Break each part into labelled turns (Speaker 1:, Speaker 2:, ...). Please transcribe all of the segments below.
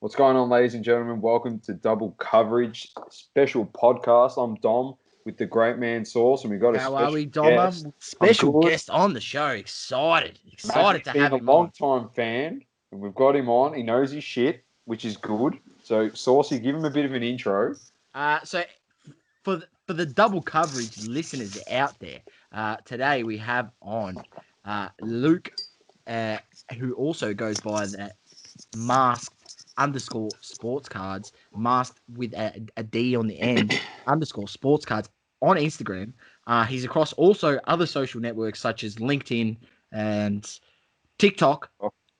Speaker 1: What's going on, ladies and gentlemen? Welcome to Double Coverage Special Podcast. I'm Dom with the great man Sauce, and we've got a
Speaker 2: How are we,
Speaker 1: special
Speaker 2: Dom?
Speaker 1: guest.
Speaker 2: Special guest on the show. Excited
Speaker 1: Matthew's
Speaker 2: to
Speaker 1: been
Speaker 2: have
Speaker 1: a
Speaker 2: him on.
Speaker 1: long-time fan, and we've got him on. He knows his shit, which is good. So, Saucy, give him a bit of an intro.
Speaker 2: So for the double coverage listeners out there, today we have on Luke, who also goes by the Maskd Sportcards, Maskd with a D on the end, _Sportcards on Instagram. He's across also other social networks such as LinkedIn and TikTok.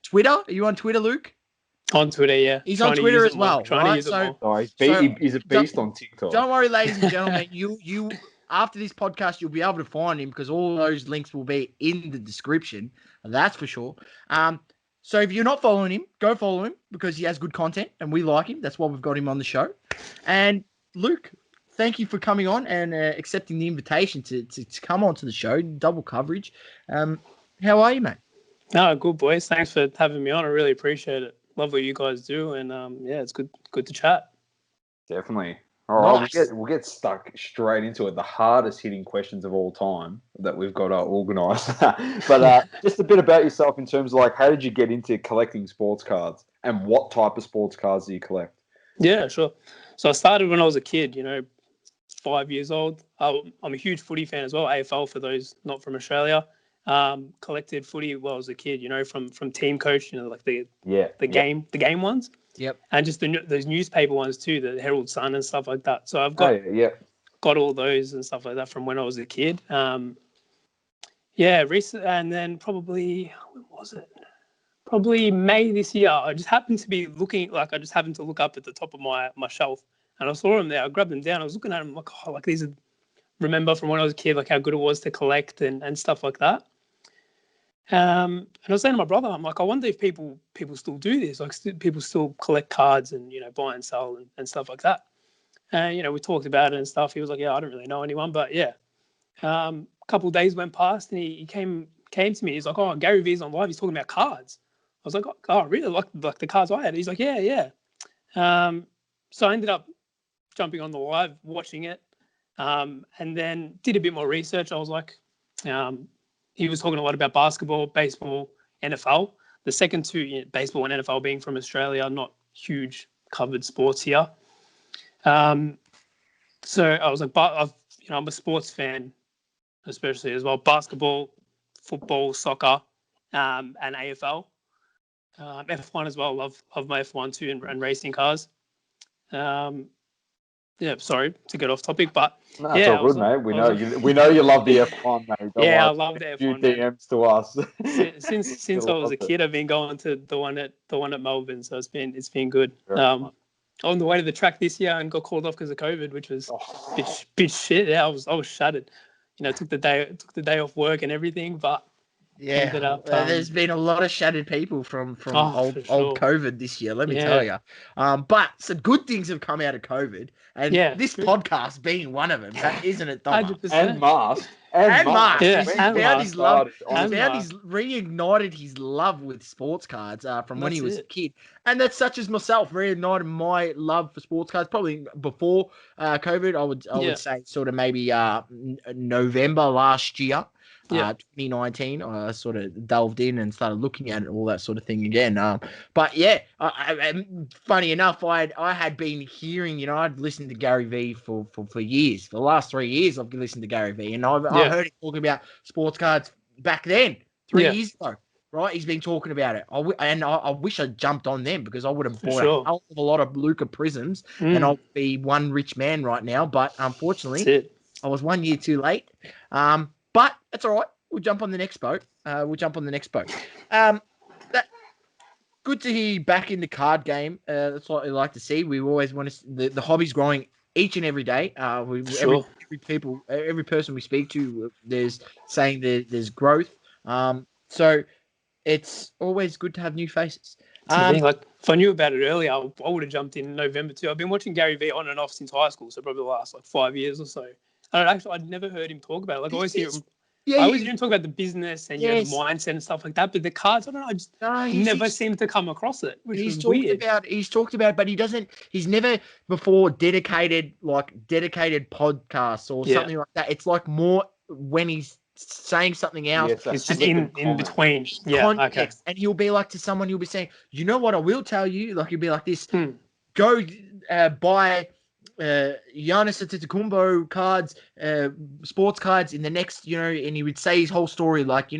Speaker 2: Twitter? Are you on Twitter, Luke?
Speaker 3: On Twitter, yeah.
Speaker 2: He's on Twitter as well.
Speaker 3: Trying to use it more.
Speaker 1: He's a beast on TikTok.
Speaker 2: Don't worry, ladies and gentlemen. You after this podcast, you'll be able to find him because all those links will be in the description. That's for sure. So if you're not following him, go follow him because he has good content and we like him. That's why we've got him on the show. And Luke, thank you for coming on and accepting the invitation to come on to the show, double coverage. How are you, mate?
Speaker 3: No, good, boys. Thanks for having me on. I really appreciate it. Love what you guys do, and yeah, it's good to chat.
Speaker 1: Definitely. All right,
Speaker 2: Nice.
Speaker 1: we'll get stuck straight into it. The hardest hitting questions of all time that we've got to organise. But just a bit about yourself in terms of like, how did you get into collecting sports cards, and what type of sports cards do you collect?
Speaker 3: Yeah, sure. So I started when I was a kid. 5 years old. I'm a huge footy fan as well. AFL for those not from Australia. Collected footy while I was a kid. From Team Coach. Like the game ones.
Speaker 2: Yep.
Speaker 3: And just those newspaper ones too, the Herald Sun and stuff like that. So I've got all those and stuff like that from when I was a kid. Recent, and then probably when was it? Probably May this year. I just happened to be looking, I just happened to look up at the top of my shelf, and I saw them there. I grabbed them down. I was looking at them like these are. Remember from when I was a kid, like how good it was to collect and stuff like that. And I was saying to my brother, I'm like, I wonder if people still do this, like people still collect cards and buy and sell and stuff like that. And we talked about it and stuff. He was like, yeah, I don't really know anyone, but yeah. A couple of days went past and he came to me. He's like, oh, Gary Vee's on live. He's talking about cards. I was like, oh, really? Like the cards I had? He's like, yeah. So I ended up jumping on the live, watching it, and then did a bit more research. I was like, he was talking a lot about basketball, baseball, NFL. The second two, baseball and NFL, being from Australia, not huge covered sports here. So I was like, I'm a sports fan, especially as well. Basketball, football, soccer, and AFL. F1 as well. Love my F1 too, and racing cars. Sorry to get off topic, but
Speaker 1: it's all good, mate. We know you love the F1, mate.
Speaker 3: I love the F1.
Speaker 1: Few DMs to us.
Speaker 3: Since I was a kid, I've been going to the one at Melbourne, so it's been good. On the way to the track this year and got called off because of COVID, which was bit shit. Yeah, I was shattered. Took the day off work and everything, but ended up.
Speaker 2: There's been a lot of shattered people from old COVID this year. Let me tell you. But some good things have come out of COVID, and this podcast being one of them, isn't it, Dom?
Speaker 3: 100%.
Speaker 1: And Maskd. And Maskd.
Speaker 3: Yeah,
Speaker 2: He's
Speaker 3: and
Speaker 2: found his love.
Speaker 3: Maskd.
Speaker 2: He's reignited his love with sports cards from when he was a kid, and that's such as myself reignited my love for sports cards probably before COVID. I would say sort of maybe November last year. 2019, I sort of delved in and started looking at it, all that sort of thing again. But yeah, funny enough, I had been hearing, I'd listened to Gary Vee for years. For the last 3 years, I've listened to Gary Vee, and I heard him talking about sports cards back then, 3 years ago. Right, he's been talking about it. I wish I jumped on them because I would have bought a hell of a lot of Luca Prisms, and I'll be one rich man right now. But unfortunately, I was 1 year too late. But that's all right. We'll jump on the next boat. Good to hear you back in the card game. That's what we like to see. We always want to. The hobby's growing each and every day. Every person we speak to, there's saying there's growth. So it's always good to have new faces.
Speaker 3: If I knew about it earlier, I would have jumped in November too. I've been watching Gary Vee on and off since high school, so probably the last 5 years or so. I'd never heard him talk about it. I always hear him.
Speaker 2: Yeah,
Speaker 3: I always hear him talk about the business and the mindset and stuff like that, but the cards, I don't know, I just never seem to come across it, which is weird.
Speaker 2: He's talked about, but he's never before dedicated podcasts or something like that. It's like more when he's saying something else.
Speaker 3: It's just in between.
Speaker 2: Context. And he'll be like to someone, he'll be saying, you know what I will tell you? Like he'll be like this, go buy Giannis Antetokounmpo cards, sports cards in the next, and he would say his whole story, like,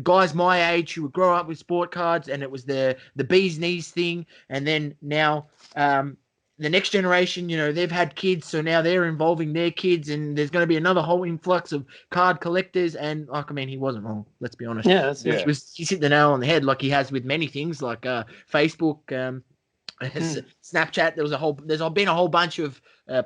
Speaker 2: guys my age who would grow up with sport cards, and it was the bee's knees thing, and then now the next generation, they've had kids, so now they're involving their kids, and there's going to be another whole influx of card collectors, and he wasn't wrong, let's be honest. He's hit the nail on the head, like he has with many things, like Facebook, Snapchat. There's been a whole bunch of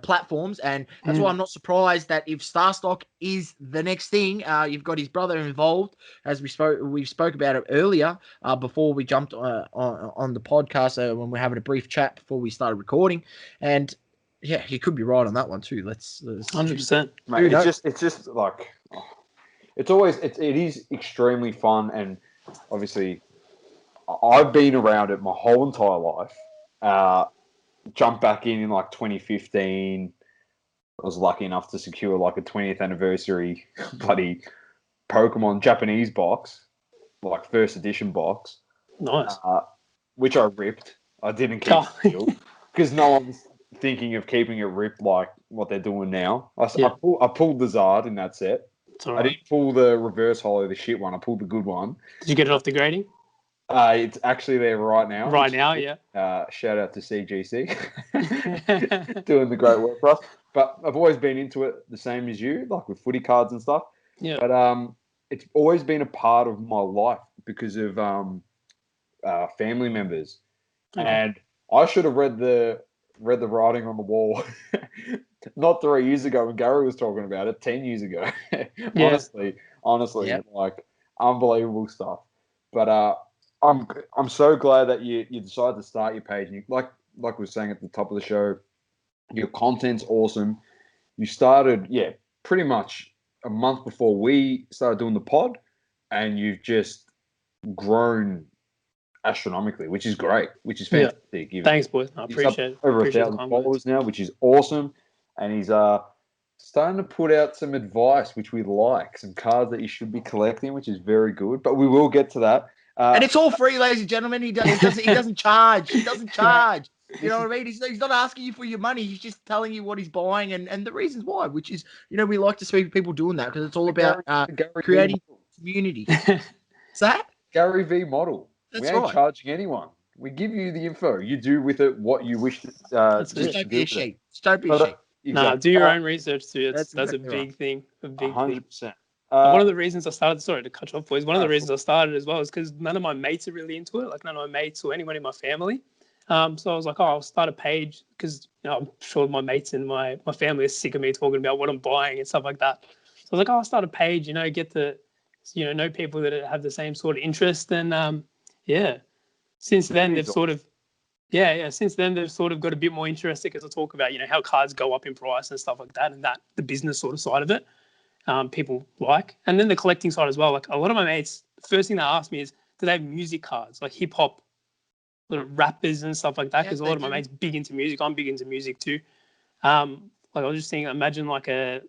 Speaker 2: platforms, and that's why I'm not surprised that if Starstock is the next thing, you've got his brother involved, as we spoke about it earlier before we jumped on the podcast when we're having a brief chat before we started recording, and yeah, he could be right on that one too. Let's
Speaker 3: 100%.
Speaker 1: Mate, it's just like it is extremely fun, and obviously I've been around it my whole entire life. Jumped back in like 2015. I was lucky enough to secure like a 20th anniversary bloody Pokemon Japanese box, like first edition box.
Speaker 3: Nice.
Speaker 1: Which I ripped. I didn't keep it sealed because no one's thinking of keeping it ripped like what they're doing now. I pulled the Zard in that set.
Speaker 3: Right.
Speaker 1: I didn't pull the reverse holo, the shit one. I pulled the good one.
Speaker 3: Did you get it off the grading?
Speaker 1: It's actually there right now.
Speaker 3: Yeah.
Speaker 1: Shout out to CGC. Doing the great work for us. But I've always been into it the same as you, like with footy cards and stuff.
Speaker 3: Yeah.
Speaker 1: But it's always been a part of my life because of family members.
Speaker 3: Okay.
Speaker 1: And I should have read the writing on the wall not 3 years ago when Gary was talking about it, 10 years ago. Honestly, like unbelievable stuff. But I'm so glad that you decided to start your page. And like we were saying at the top of the show, your content's awesome. You started, pretty much a month before we started doing the pod, and you've just grown astronomically, which is great, which is fantastic.
Speaker 3: Yeah. Thanks, boys. I appreciate it.
Speaker 1: Over 1,000 followers now, which is awesome. And he's starting to put out some advice, which we like, some cards that you should be collecting, which is very good. But we will get to that.
Speaker 2: And it's all free, ladies and gentlemen. He doesn't charge. He doesn't charge. You know what I mean? He's not asking you for your money. He's just telling you what he's buying and the reasons why, which is, we like to see people doing that because it's all about creating community. Is that?
Speaker 1: Gary V model.
Speaker 2: That's
Speaker 1: we ain't charging anyone. We give you the info. You do with it what you wish to
Speaker 2: just don't be a sheep. Just don't be a sheep.
Speaker 3: Exactly. No, do your own research too. That's a big thing. A big 100%. Thing. One of the reasons I started, sorry to cut you off, boys. One of the reasons I started as well is because none of my mates are really into it. Like none of my mates or anyone in my family. So I was like, I'll start a page because I'm sure my mates and my family are sick of me talking about what I'm buying and stuff like that. So I was like, I'll start a page, get to, know people that have the same sort of interest. And since then they've sort of, since then they've sort of got a bit more interested because I talk about, how cards go up in price and stuff like that, and that the business sort of side of it. People like, and then the collecting side as well. Like a lot of my mates, the first thing they ask me is, do they have music cards, like hip hop, rappers and stuff like that? Because a lot of my mates big into music. I'm big into music too. Like I was just thinking, imagine like a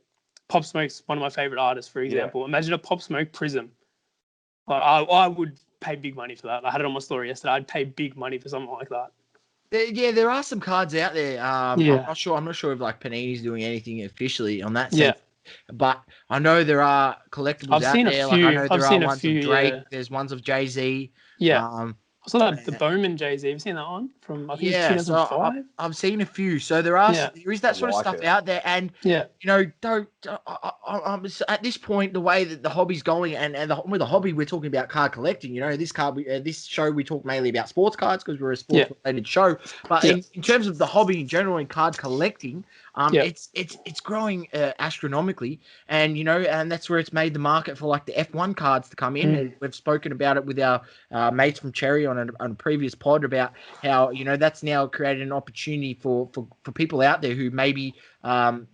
Speaker 3: Pop Smoke's one of my favorite artists, for example. Imagine a Pop Smoke Prism. Like I would pay big money for that. I had it on my story yesterday. I'd pay big money for something like that.
Speaker 2: There are some cards out there. I'm not sure if like Panini's doing anything officially on that sense.
Speaker 3: Yeah.
Speaker 2: But I know there are collectibles out there. Like I know there are ones of Drake. There's ones of Jay-Z.
Speaker 3: Yeah. I saw that the Bowman Jay-Z. Have you seen that one from 2005?
Speaker 2: So I've seen a few. So there is that sort of stuff out there, and don't. At this point, the way that the hobby's going, and with the hobby, we're talking about card collecting. This show we talk mainly about sports cards because we're a sports related show. But in terms of the hobby in general and card collecting, It's growing astronomically, and and that's where it's made the market for like the F1 cards to come in. And we've spoken about it with our mates from Cherry on a previous pod about how that's now created an opportunity for people out there who maybe can't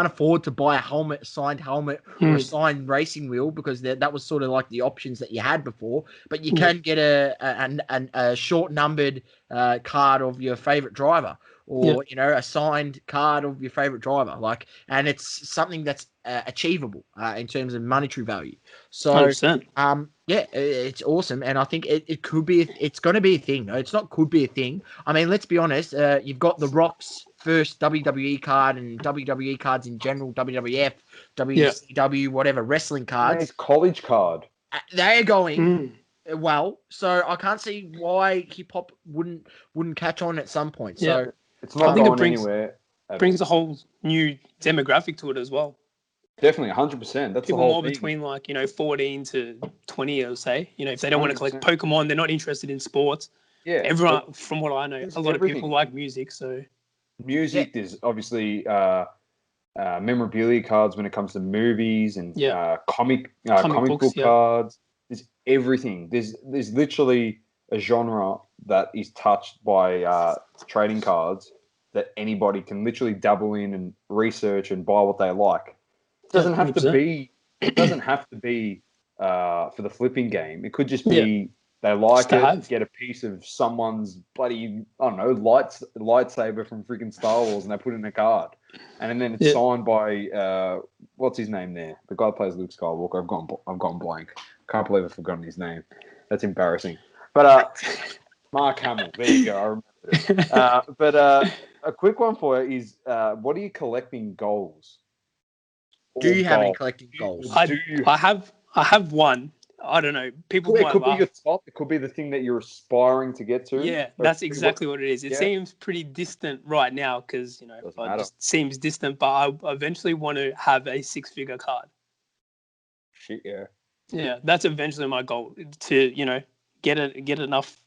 Speaker 2: afford to buy a signed helmet or a signed racing wheel, because that was sort of like the options that you had before. But you can get a short numbered card of your favorite driver, or a signed card of your favorite driver, and it's something that's achievable in terms of monetary value. So
Speaker 3: 100%.
Speaker 2: it's awesome, and I think it could be, it's going to be a thing. No, it's not could be a thing. I mean, let's be honest. You've got The Rock's first WWE card and WWE cards in general, WWF, WCW, whatever wrestling cards.
Speaker 1: His college card.
Speaker 2: They're going well, so I can't see why hip hop wouldn't catch on at some point. So
Speaker 1: it's not going anywhere.
Speaker 3: Brings a whole new demographic to it as well.
Speaker 1: Definitely, 100%. That's
Speaker 3: people
Speaker 1: the whole
Speaker 3: more
Speaker 1: thing.
Speaker 3: Between 14 to 20, I would say. If they don't want to collect Pokemon, they're not interested in sports. Yeah, everyone, from what I know, a lot of people like music. So
Speaker 1: music, there's obviously memorabilia cards when it comes to movies and comic book cards. There's everything. There's literally a genre that is touched by trading cards that anybody can literally dabble in and research and buy what they like. It doesn't have to be. It doesn't have to be for the flipping game. It could just be they like it, get a piece of someone's bloody, I don't know, lightsaber from freaking Star Wars, and they put it in a card, and then it's signed by what's his name there? The guy that plays Luke Skywalker. I've gone blank. Can't believe I've forgotten his name. That's embarrassing. But Mark Hamill. There you go. I remember it. But a quick one for you is, what are you collecting goals?
Speaker 2: Do you have any collecting goals?
Speaker 3: I have one. I don't know. People might
Speaker 1: could
Speaker 3: laugh.
Speaker 1: be your top. It could be the thing that you're aspiring to get to.
Speaker 3: Yeah, that's exactly what it is. It seems pretty distant right now because it just seems distant. But I eventually want to have a 6-figure card.
Speaker 1: Shit, yeah.
Speaker 3: Yeah, that's eventually my goal, to get enough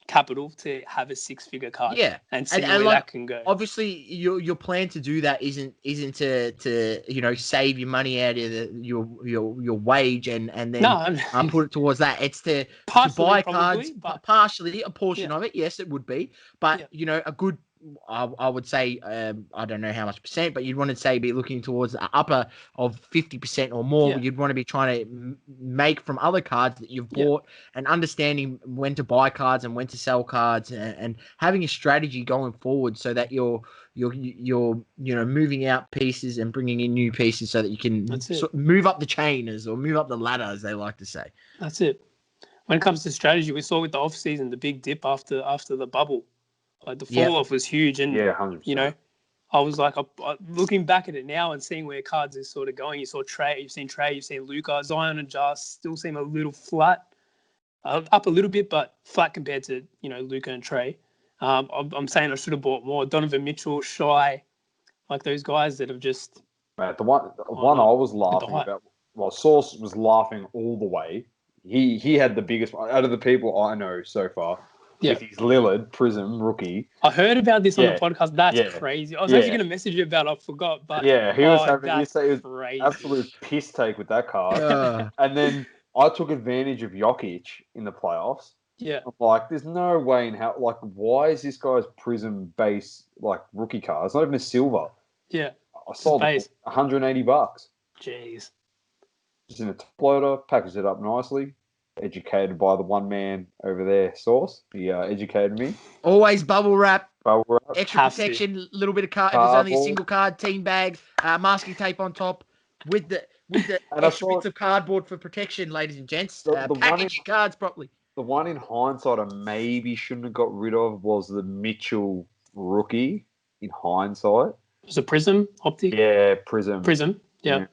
Speaker 3: capital to have a 6-figure card.
Speaker 2: Yeah,
Speaker 3: and see where that can go.
Speaker 2: Obviously, your plan to do that isn't to save your money out of your wage and then put it towards that. It's to buy cards, partially a portion of it. Yes, it would be, but a good. I would say, I don't know how much percent, but you'd want to say be looking towards the upper of 50% or more. You'd want to be trying to make from other cards that you've bought, and understanding when to buy cards and when to sell cards, and having a strategy going forward so that you're moving out pieces and bringing in new pieces so that you can move up the chain or move up the ladder, as they like to say.
Speaker 3: That's it. When it comes to strategy, we saw with the off season the big dip after the bubble. Like the fall off was huge, and
Speaker 1: 100%.
Speaker 3: I was like, looking back at it now and seeing where cards is sort of going. You've seen Trey, you've seen Luca, Zion, and Jar still seem a little flat, up a little bit, but flat compared to Luca and Trey. I'm saying I should have bought more. Donovan Mitchell, Shy, like those guys that have just.
Speaker 1: Mate, the one I was laughing about. Well, Source was laughing all the way. He had the biggest one out of the people I know so far. With his Lillard Prism rookie.
Speaker 3: I heard about this on the podcast. That's crazy. I was actually going to message you about it. I forgot. But
Speaker 1: he was having
Speaker 3: crazy.
Speaker 1: Absolute piss take with that card. And then I took advantage of Jokic in the playoffs.
Speaker 3: Yeah.
Speaker 1: I'm like, there's no way in hell. Like, why is this guy's Prism base rookie card? It's not even a silver.
Speaker 3: Yeah.
Speaker 1: I sold it for $180.
Speaker 3: Jeez.
Speaker 1: Just in a top loader, packaged it up nicely. Educated by the one man over there, Source. He educated me.
Speaker 2: Always bubble wrap. Extra
Speaker 3: Has
Speaker 2: protection, a little bit of card. If there's only a single card, team bag, masking tape on top with the extra bits of cardboard for protection, ladies and gents. Package your cards properly.
Speaker 1: The one in hindsight I maybe shouldn't have got rid of was the Mitchell rookie. In hindsight,
Speaker 3: was it Prism optic?
Speaker 1: Yeah, Prism.
Speaker 3: Yeah,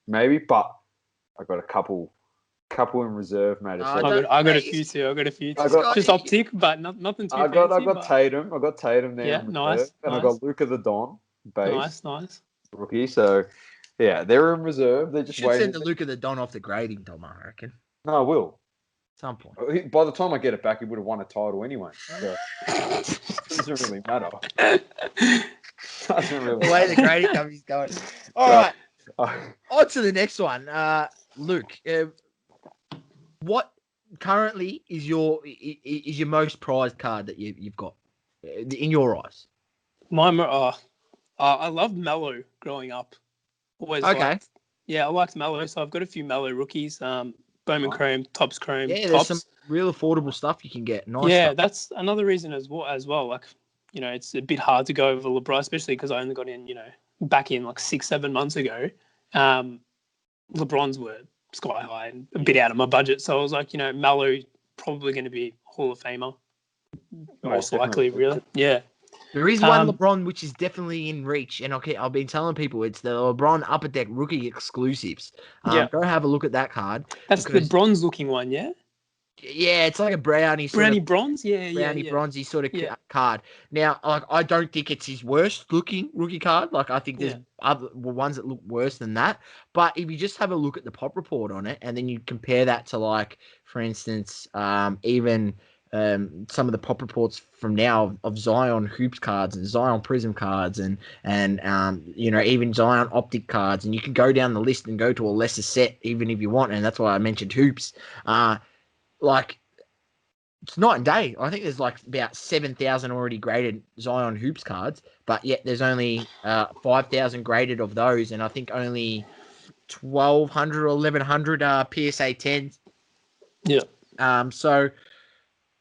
Speaker 1: maybe, but I got a couple in reserve, mate.
Speaker 3: I got a few too. Just optic, but nothing too fancy.
Speaker 1: I got Tatum. I got Tatum there.
Speaker 3: Yeah, nice.
Speaker 1: And I got Luka the Don base.
Speaker 3: Nice.
Speaker 1: Rookie. So, yeah, they're in reserve. They're just
Speaker 2: waiting. You should send the Luka the Don off the grading, Tom, I reckon.
Speaker 1: No, I will.
Speaker 2: At some point.
Speaker 1: By the time I get it back, he would have won a title anyway. So, it doesn't really matter. Doesn't really.
Speaker 2: The way the grading company's going. All right. On to the next one. Luke, what currently is your most prized card that you've got in your eyes?
Speaker 3: I loved Mellow growing up. Always liked. Yeah, I liked Mellow, so I've got a few Mellow rookies. Bowman Chrome, Topps Chrome.
Speaker 2: Yeah, there's
Speaker 3: Topps.
Speaker 2: some real affordable stuff you can get. Nice.
Speaker 3: Yeah,
Speaker 2: stuff.
Speaker 3: that's another reason as well. Like, it's a bit hard to go over LeBron, especially because I only got in, back in like 6-7 months ago. LeBrons were sky high and a bit out of my budget. So I was like, Mellow probably going to be Hall of Famer. Most likely, really. Yeah.
Speaker 2: There is one LeBron which is definitely in reach, and I've been telling people it's the LeBron Upper Deck rookie exclusives. Go have a look at that card.
Speaker 3: That's the bronze looking one, yeah?
Speaker 2: Yeah, it's like a brownie
Speaker 3: bronze,
Speaker 2: bronzy sort of card. Now, like, I don't think it's his worst looking rookie card. Like, I think there's other ones that look worse than that. But if you just have a look at the pop report on it, and then you compare that to, like, for instance, even some of the pop reports from now of Zion Hoops cards and Zion Prism cards and even Zion Optic cards, and you can go down the list and go to a lesser set even if you want, and that's why I mentioned Hoops. Like, it's night and day. I think there's like about 7,000 already graded Zion Hoops cards, but yet there's only 5,000 graded of those, and I think only 1,200 or 1,100 PSA 10s.
Speaker 3: Yeah.
Speaker 2: So,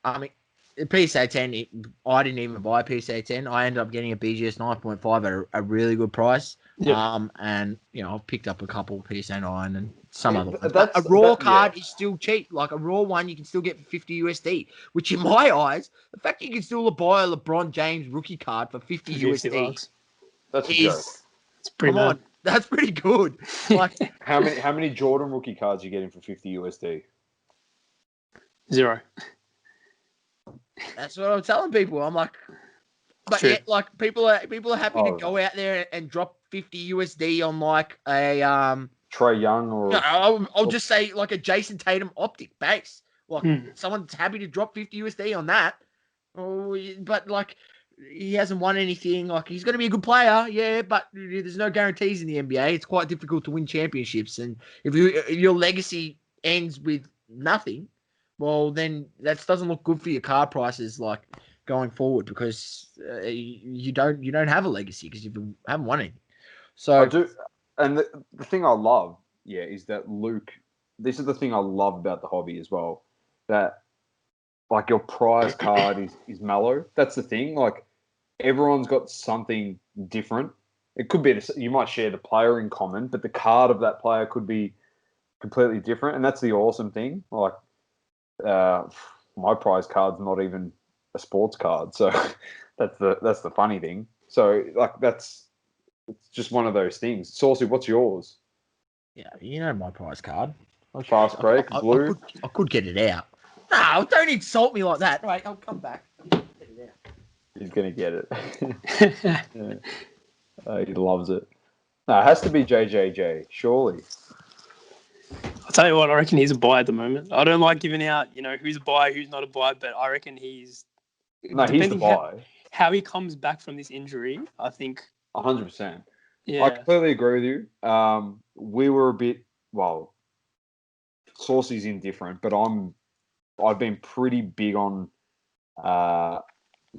Speaker 2: I mean, PSA 10, I didn't even buy a PSA 10. I ended up getting a BGS 9.5 at a really good price. Yeah. And, I've picked up a couple PSA 9 and some other ones. But a raw card is still cheap. Like, a raw one you can still get for 50 USD, which in my eyes, the fact you can still buy a LeBron James rookie card for 50 USD
Speaker 1: that's a joke.
Speaker 3: It's pretty
Speaker 2: come on. That's pretty good. Like,
Speaker 1: how many Jordan rookie cards are you getting for 50 USD?
Speaker 3: 0.
Speaker 2: That's what I'm telling people. I'm like, but yet, like, people are happy to go out there and drop 50 USD on like a
Speaker 1: Trae Young or
Speaker 2: I'll just say like a Jason Tatum optic base. Like, someone's happy to drop 50 USD on that. Oh, but like, he hasn't won anything. Like, he's going to be a good player, yeah, but there's no guarantees in the NBA. It's quite difficult to win championships, and if your legacy ends with nothing, well, then that doesn't look good for your card prices, like, going forward, because you don't have a legacy because you haven't won anything. So
Speaker 1: I do, and the thing I love, is that Luke. This is the thing I love about the hobby as well. That, like, your prize card is mellow. That's the thing. Like, everyone's got something different. It could be you might share the player in common, but the card of that player could be completely different, and that's the awesome thing. Like, my prize card's not even a sports card, so that's the funny thing. So, like, it's just one of those things. Saucy, what's yours?
Speaker 2: Yeah, my prize card.
Speaker 1: Fast break, blue.
Speaker 2: I could get it out. No, don't insult me like that. Right, I'll come back. Get it out.
Speaker 1: He's gonna get it. He loves it. No, it has to be JJJ, surely.
Speaker 3: I'll tell you what, I reckon he's a buy at the moment. I don't like giving out, who's a buy, who's not a buy, but I reckon he's...
Speaker 1: No, he's the buy.
Speaker 3: How he comes back from this injury, I think...
Speaker 1: 100%.
Speaker 3: Yeah.
Speaker 1: I completely agree with you. We were a bit... Well, Saucy's indifferent, but I've been pretty big on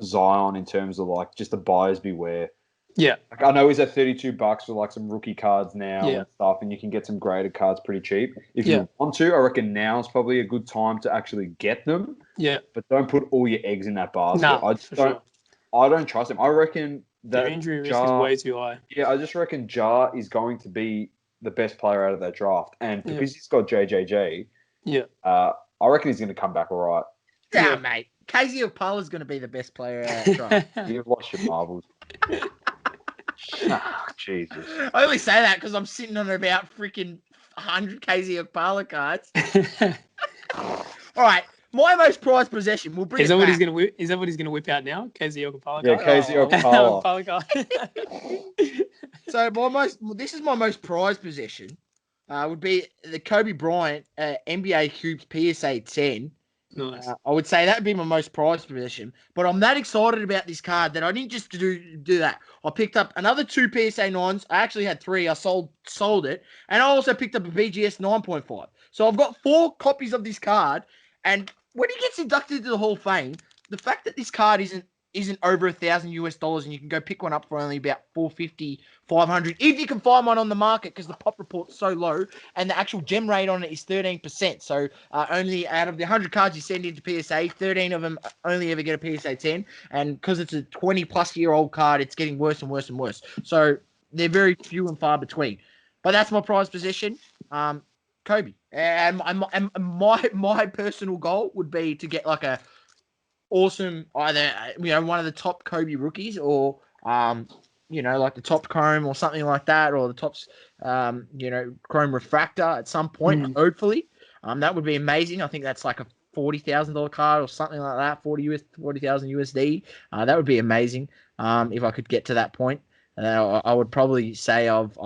Speaker 1: Zion in terms of, like, just the buyers beware.
Speaker 3: Yeah.
Speaker 1: Like, I know he's at $32 for, like, some rookie cards now and stuff, and you can get some graded cards pretty cheap. If you want to, I reckon now is probably a good time to actually get them.
Speaker 3: Yeah.
Speaker 1: But don't put all your eggs in that basket. I don't trust him. I reckon that
Speaker 3: their injury risk is way too high.
Speaker 1: Yeah, I just reckon Ja is going to be the best player out of that draft. And because he's got JJJ, I reckon he's going to come back all right.
Speaker 2: Yeah, mate. KZ Okpala's going to be the best player out of the draft.
Speaker 1: You've lost your marbles. Oh, Jesus.
Speaker 2: I only say that because I'm sitting on about freaking 100 KZ Okpala cards. All right. My most prized possession. We'll bring
Speaker 3: Is that what he's going to whip out now? KZ Okpala card?
Speaker 1: Yeah, KZ Okpala.
Speaker 2: So this is my most prized possession. Would be the Kobe Bryant NBA Hoops PSA 10
Speaker 3: Nice.
Speaker 2: I would say that would be my most prized possession. But I'm that excited about this card that I didn't just do that. I picked up another 2 PSA 9s. I actually had 3. I sold it. And I also picked up a BGS 9.5. So I've got 4 copies of this card. And when he gets inducted into the Hall of Fame, the fact that this card isn't over $1,000 and you can go pick one up for only about 450, 500 if you can find one on the market because the pop report's so low and the actual gem rate on it is 13%. So only out of the 100 cards you send into PSA, 13 of them only ever get a PSA 10. And because it's a 20-plus-year-old card, it's getting worse and worse and worse. So they're very few and far between. But that's my prized possession. Kobe. And my personal goal would be to get like a awesome either one of the top Kobe rookies or like the top chrome or something like that, or the tops chrome refractor at some point, hopefully. That would be amazing. I think that's like a $40,000 card or something like that, 40,000 USD. That would be amazing. If I could get to that point. I would probably say I've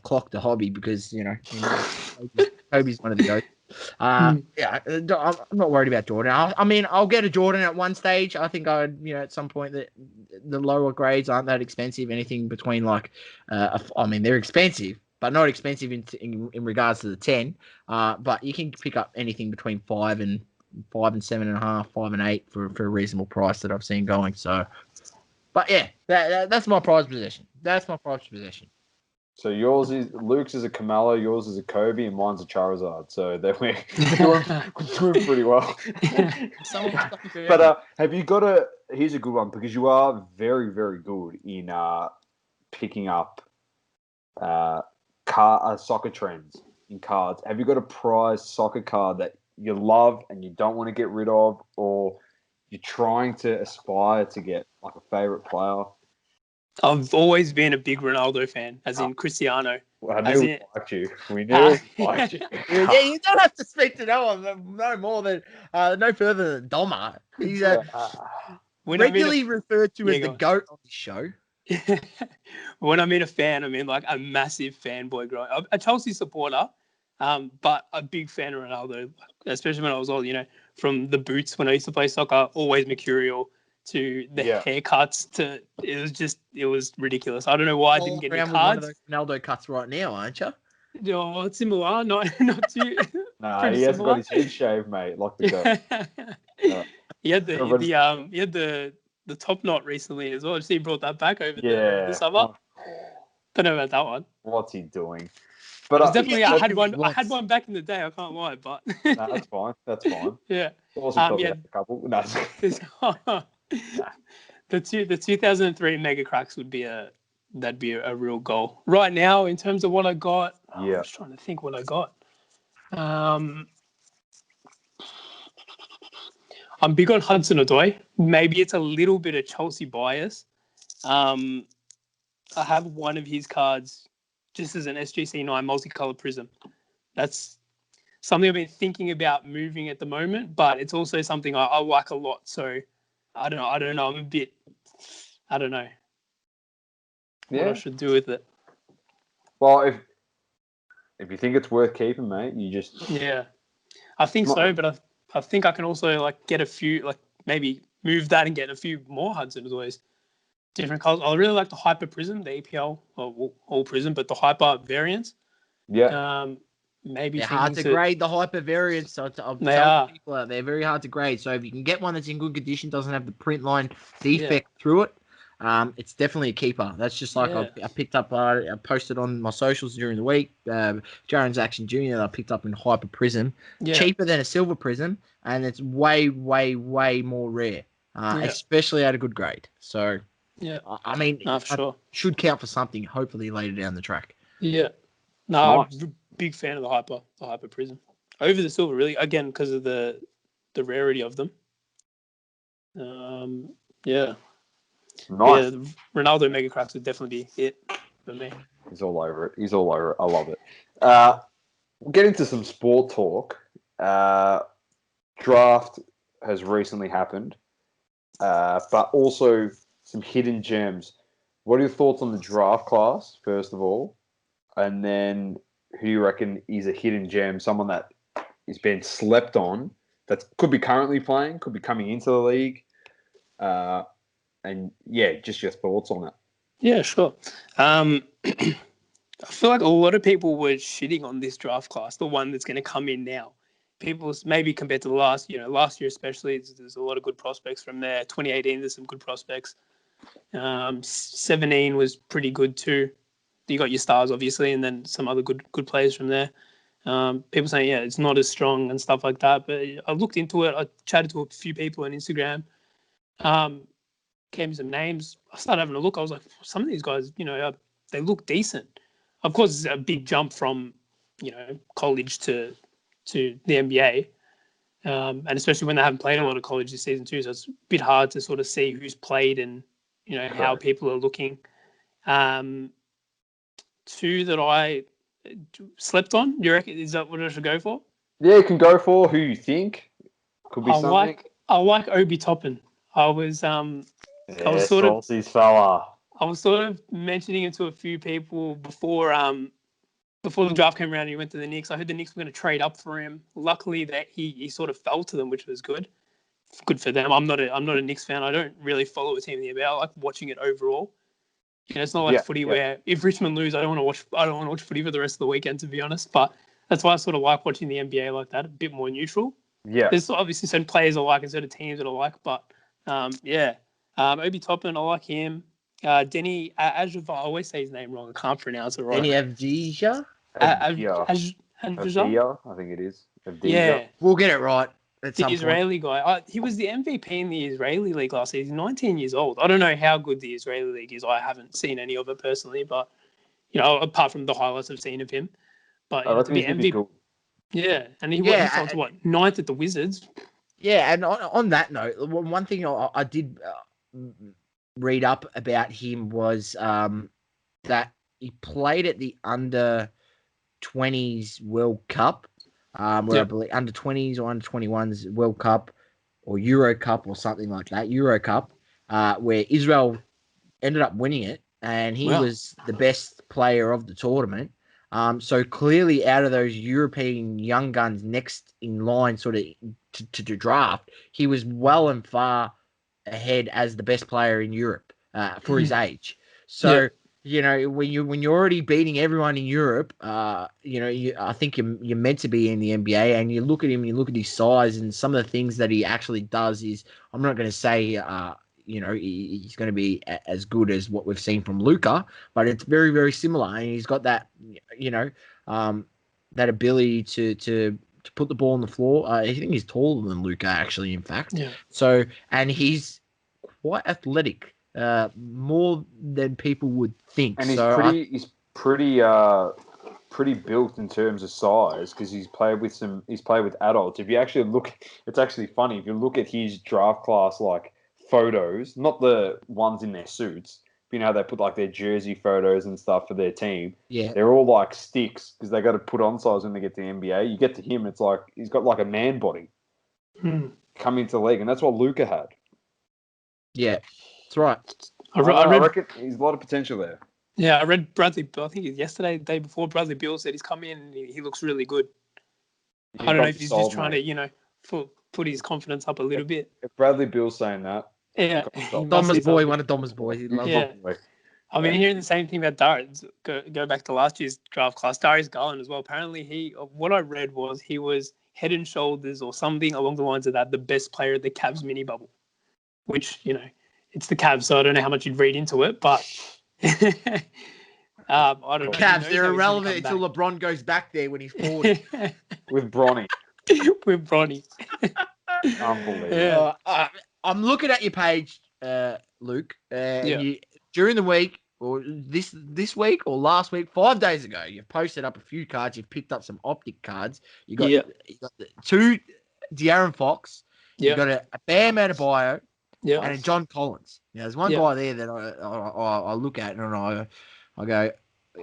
Speaker 2: clocked the hobby because Kobe's one of the goats. Yeah, I'm not worried about Jordan. I'll get a Jordan at one stage. I think at some point that the lower grades aren't that expensive. Anything between they're expensive, but not expensive in regards to the 10. But you can pick up anything between 5 and 7.5, 5 and 8 for a reasonable price that I've seen going. So, but yeah, that's my prized possession. That's my prized possession.
Speaker 1: So Luke's is a Kamala, yours is a Kobe, and mine's a Charizard. So we're doing pretty well. But have you got here's a good one, because you are very, very good in picking up soccer trends in cards. Have you got a prized soccer card that you love and you don't want to get rid of, or you're trying to aspire to get like a favorite player?
Speaker 3: I've always been a big Ronaldo fan, as in Cristiano.
Speaker 1: Well, I knew we liked you. We knew we liked you.
Speaker 2: Yeah, you don't have to speak to no one, no more than, no further than Doma. He's regularly referred to as the GOAT on the show.
Speaker 3: When I mean a fan, I mean like a massive fanboy growing up. A Chelsea supporter, but a big fan of Ronaldo, especially when I was old, from the boots when I used to play soccer, always mercurial, to the haircuts, to it was ridiculous. I don't know why I didn't get any cards.
Speaker 2: One of those Ronaldo cuts right now, aren't you?
Speaker 3: Oh, it's similar, not too.
Speaker 1: Nah, he hasn't got his head shaved, mate. Like the guy.
Speaker 3: He had the top knot recently as well. He brought that back over the summer. Don't know about that one.
Speaker 1: What's he doing?
Speaker 3: But definitely, I had one back in the day. I can't lie, but
Speaker 1: no, that's fine. That's fine.
Speaker 3: Yeah.
Speaker 1: A couple. No.
Speaker 3: The 2003 Mega Cracks that'd be a real goal. Right now, in terms of what I got, I'm just trying to think what I got. I'm big on Hudson-Odoi. Maybe it's a little bit of Chelsea bias. I have one of his cards just as an SGC 9 multicolour prism. That's something I've been thinking about moving at the moment, but it's also something I like a lot. So I don't know. I'm a bit, I don't know what I should do with it.
Speaker 1: Well, if you think it's worth keeping, mate, you just...
Speaker 3: Yeah, I think so, but I think I can also get a few, maybe move that and get a few more Hudson-Odois. Different colors. I really like the Hyper Prism, the APL, or all Prism, but the Hyper variants.
Speaker 1: Yeah.
Speaker 3: Maybe
Speaker 2: they're hard to grade the Hyper variants. So I'm telling people out there, very hard to grade. So if you can get one that's in good condition, doesn't have the print line defect through it, it's definitely a keeper. That's just like I picked up. I posted on my socials during the week. Jaren's Action Junior that I picked up in Hyper Prism, cheaper than a Silver Prism, and it's way, way, way more rare, especially at a good grade. So.
Speaker 3: Yeah,
Speaker 2: for sure. Should count for something. Hopefully later down the track.
Speaker 3: Yeah, no, nice. I'm a big fan of the Hyper Prism over the Silver, really. Again, because of the rarity of them.
Speaker 1: Nice.
Speaker 3: Yeah, Ronaldo Mega Cracks would definitely be it for me.
Speaker 1: He's all over it. I love it. We'll get into some sport talk. Draft has recently happened, but also some hidden gems. What are your thoughts on the draft class, first of all? And then who do you reckon is a hidden gem, someone that is being slept on that could be currently playing, could be coming into the league. And yeah, just your thoughts on it.
Speaker 3: Yeah, sure. I feel like a lot of people were shitting on this draft class, the one that's going to come in now. People, maybe compared to the last year especially, there's a lot of good prospects from there. 2018, there's some good prospects. 17 was pretty good too. You got your stars, obviously, and then some other good players from there. People saying, yeah, it's not as strong and stuff like that. But I looked into it. I chatted to a few people on Instagram. Gave me some names. I started having a look. I was like, some of these guys, they look decent. Of course, it's a big jump from, college to the NBA. And especially when they haven't played a lot of college this season too. So it's a bit hard to sort of see who's played and, how people are looking. Two that I slept on. You reckon, is that what I should go for?
Speaker 1: Yeah, you can go for who you think. Could be something.
Speaker 3: I like Obi Toppin. I was
Speaker 1: Saucy's fella.
Speaker 3: I was sort of mentioning it to a few people before the draft came around and he went to the Knicks. I heard the Knicks were going to trade up for him. Luckily that he sort of fell to them, which was good. Good for them. I'm not a Knicks fan. I don't really follow a team in the NBA. I like watching it overall. It's not like footy where if Richmond lose, I don't want to watch footy for the rest of the weekend, to be honest. But that's why I sort of like watching the NBA like that, a bit more neutral.
Speaker 1: Yeah.
Speaker 3: There's obviously certain players I like and certain teams that I like, but Obi Toppin, I like him. Denny Ajava, I always say his name wrong. I can't pronounce it right.
Speaker 2: Denny Avdija?
Speaker 1: Avdija, I think it is. Avdija.
Speaker 2: Yeah, we'll get it right.
Speaker 3: The Israeli guy. He was the MVP in the Israeli league last season. He's 19 years old. I don't know how good the Israeli league is. I haven't seen any of it personally, but apart from the highlights I've seen of him. But to be MVP, yeah, and he went to what, 9th at the Wizards.
Speaker 2: Yeah, and on that note, one thing I did read up about him was that he played at the under-20s World Cup. I believe under 20s or under 21s World Cup or Euro Cup or something like that, Euro Cup, where Israel ended up winning it, and he was the best player of the tournament. So clearly, out of those European young guns next in line, sort of to draft, he was well and far ahead as the best player in Europe for his age. So. Yeah. When you're already beating everyone in Europe, I think you're meant to be in the NBA. And you look at him, you look at his size, and some of the things that he actually does is, I'm not going to say, he's going to be as good as what we've seen from Luka, but it's very, very similar. And he's got that, that ability to put the ball on the floor. I think he's taller than Luka, actually. In fact, So, and he's quite athletic. More than people would think.
Speaker 1: And he's pretty built in terms of size because he's played with adults. If you actually look, it's actually funny if you look at his draft class like photos, not the ones in their suits. But how they put like their jersey photos and stuff for their team. Yeah, they're all like sticks because they got to put on size when they get to the NBA. You get to him, it's like he's got like a man body coming into the league, and that's what Luka had.
Speaker 2: Yeah. That's right.
Speaker 1: I reckon he's a lot of potential there.
Speaker 3: Yeah, I read Bradley. I think yesterday, the day before, Bradley Beal said he's come in and he looks really good. I don't know if he's just trying to, put his confidence up a little bit.
Speaker 1: If Bradley Beal's saying that,
Speaker 2: one of Dom's boys. He loves it.
Speaker 3: I've been hearing the same thing about Darius. Go back to last year's draft class. Darius Garland as well. Apparently, what I read was he was head and shoulders or something along the lines of that, the best player at the Cavs mini bubble, which it's the Cavs, so I don't know how much you'd read into it, but I don't know.
Speaker 2: Cavs, they're irrelevant until LeBron goes back there when he's 40.
Speaker 1: With Bronny.
Speaker 3: With Bronny.
Speaker 1: Unbelievable.
Speaker 2: I'm looking at your page, Luke, and during the week, or this week or last week, 5 days ago, you've posted up a few cards. You've picked up some optic cards. You got the 2 De'Aaron Fox. You got a Bam Adebayo. Yeah, and John Collins. There's one guy there that I look at and I go,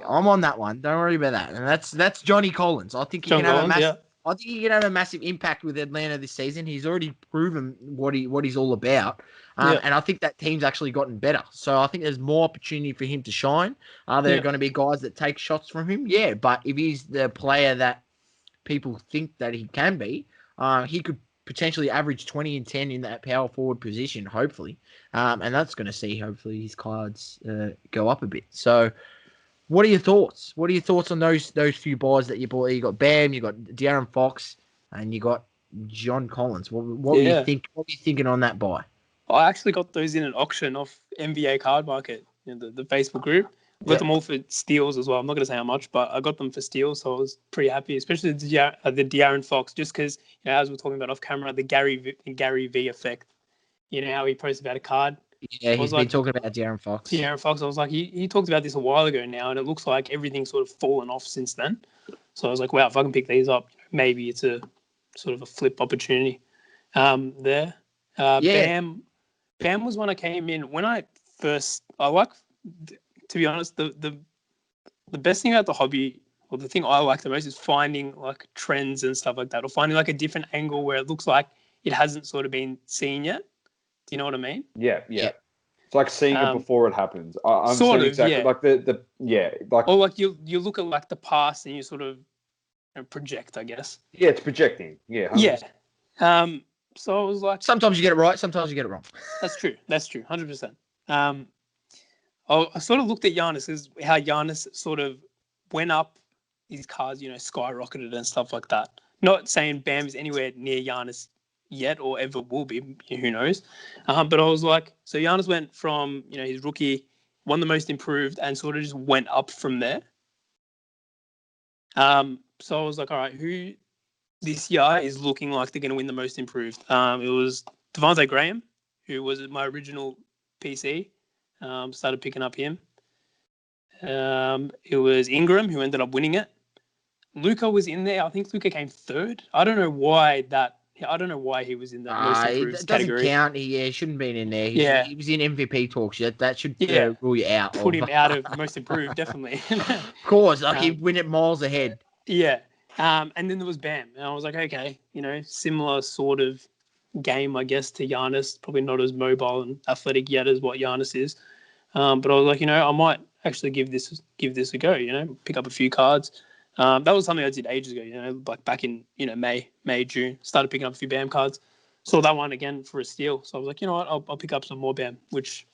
Speaker 2: I'm on that one. Don't worry about that. And that's Johnny Collins. I think he can have a massive impact with Atlanta this season. He's already proven what he's all about. And I think that team's actually gotten better. So I think there's more opportunity for him to shine. Are there going to be guys that take shots from him? Yeah, but if he's the player that people think that he can be, he could potentially average 20 and 10 in that power forward position, hopefully. And that's going to see, hopefully, his cards go up a bit. So, what are your thoughts? What are your thoughts on those few buys that you bought? You got Bam, you got De'Aaron Fox, and you got John Collins. What were you think? What were you thinking on that buy?
Speaker 3: I actually got those in an auction off NBA Card Market, the Facebook group. I got them all for steals as well. I'm not going to say how much, but I got them for steals, so I was pretty happy, especially the De'Aaron Fox, just because, as we're talking about off camera, the Gary V effect. You know how he posted about a card?
Speaker 2: Yeah, he's been talking about De'Aaron Fox.
Speaker 3: De'Aaron Fox, I was like, he talked about this a while ago now, and it looks like everything's sort of fallen off since then. So I was like, wow, if I can pick these up, maybe it's a sort of a flip opportunity there. Bam was when I came in. When I like, to be honest, the best thing about the hobby, or the thing I like the most, is finding like trends and stuff like that, or finding like a different angle where it looks like it hasn't sort of been seen yet. Do you know what I mean?
Speaker 1: Yeah. It's like seeing it before it happens. I'm
Speaker 3: sort of,
Speaker 1: exactly like
Speaker 3: or like you look at like the past and you sort of project, I guess.
Speaker 1: Yeah, it's projecting. Yeah.
Speaker 3: 100%. Yeah. So I was like,
Speaker 2: sometimes you get it right, sometimes you get it wrong.
Speaker 3: That's true. 100%. I sort of looked at Giannis, how Giannis sort of went up, his cards, skyrocketed and stuff like that. Not saying Bam is anywhere near Giannis yet or ever will be, who knows. But I was like, so Giannis went from, his rookie, won the most improved, and sort of just went up from there. So I was like, all right, who this year is looking like they're going to win the most improved? It was Devontae Graham, who was my original PC. Started picking up him. It was Ingram, who ended up winning it. Luka was in there. I think Luka came third. I don't know why he was in that most improved category.
Speaker 2: It doesn't count. He shouldn't have been in there. He was in MVP talks. That should rule you out.
Speaker 3: Put him out of most improved, definitely.
Speaker 2: Of course, he'd win it miles ahead.
Speaker 3: Yeah. And then there was Bam. And I was like, okay, similar sort of game, I guess, to Giannis. Probably not as mobile and athletic yet as what Giannis is. But I was like, I might actually give this a go, pick up a few cards. That was something I did ages ago, like back in, May, June. Started picking up a few Bam cards. Saw that one again for a steal. So I was like, you know what, I'll pick up some more Bam, which,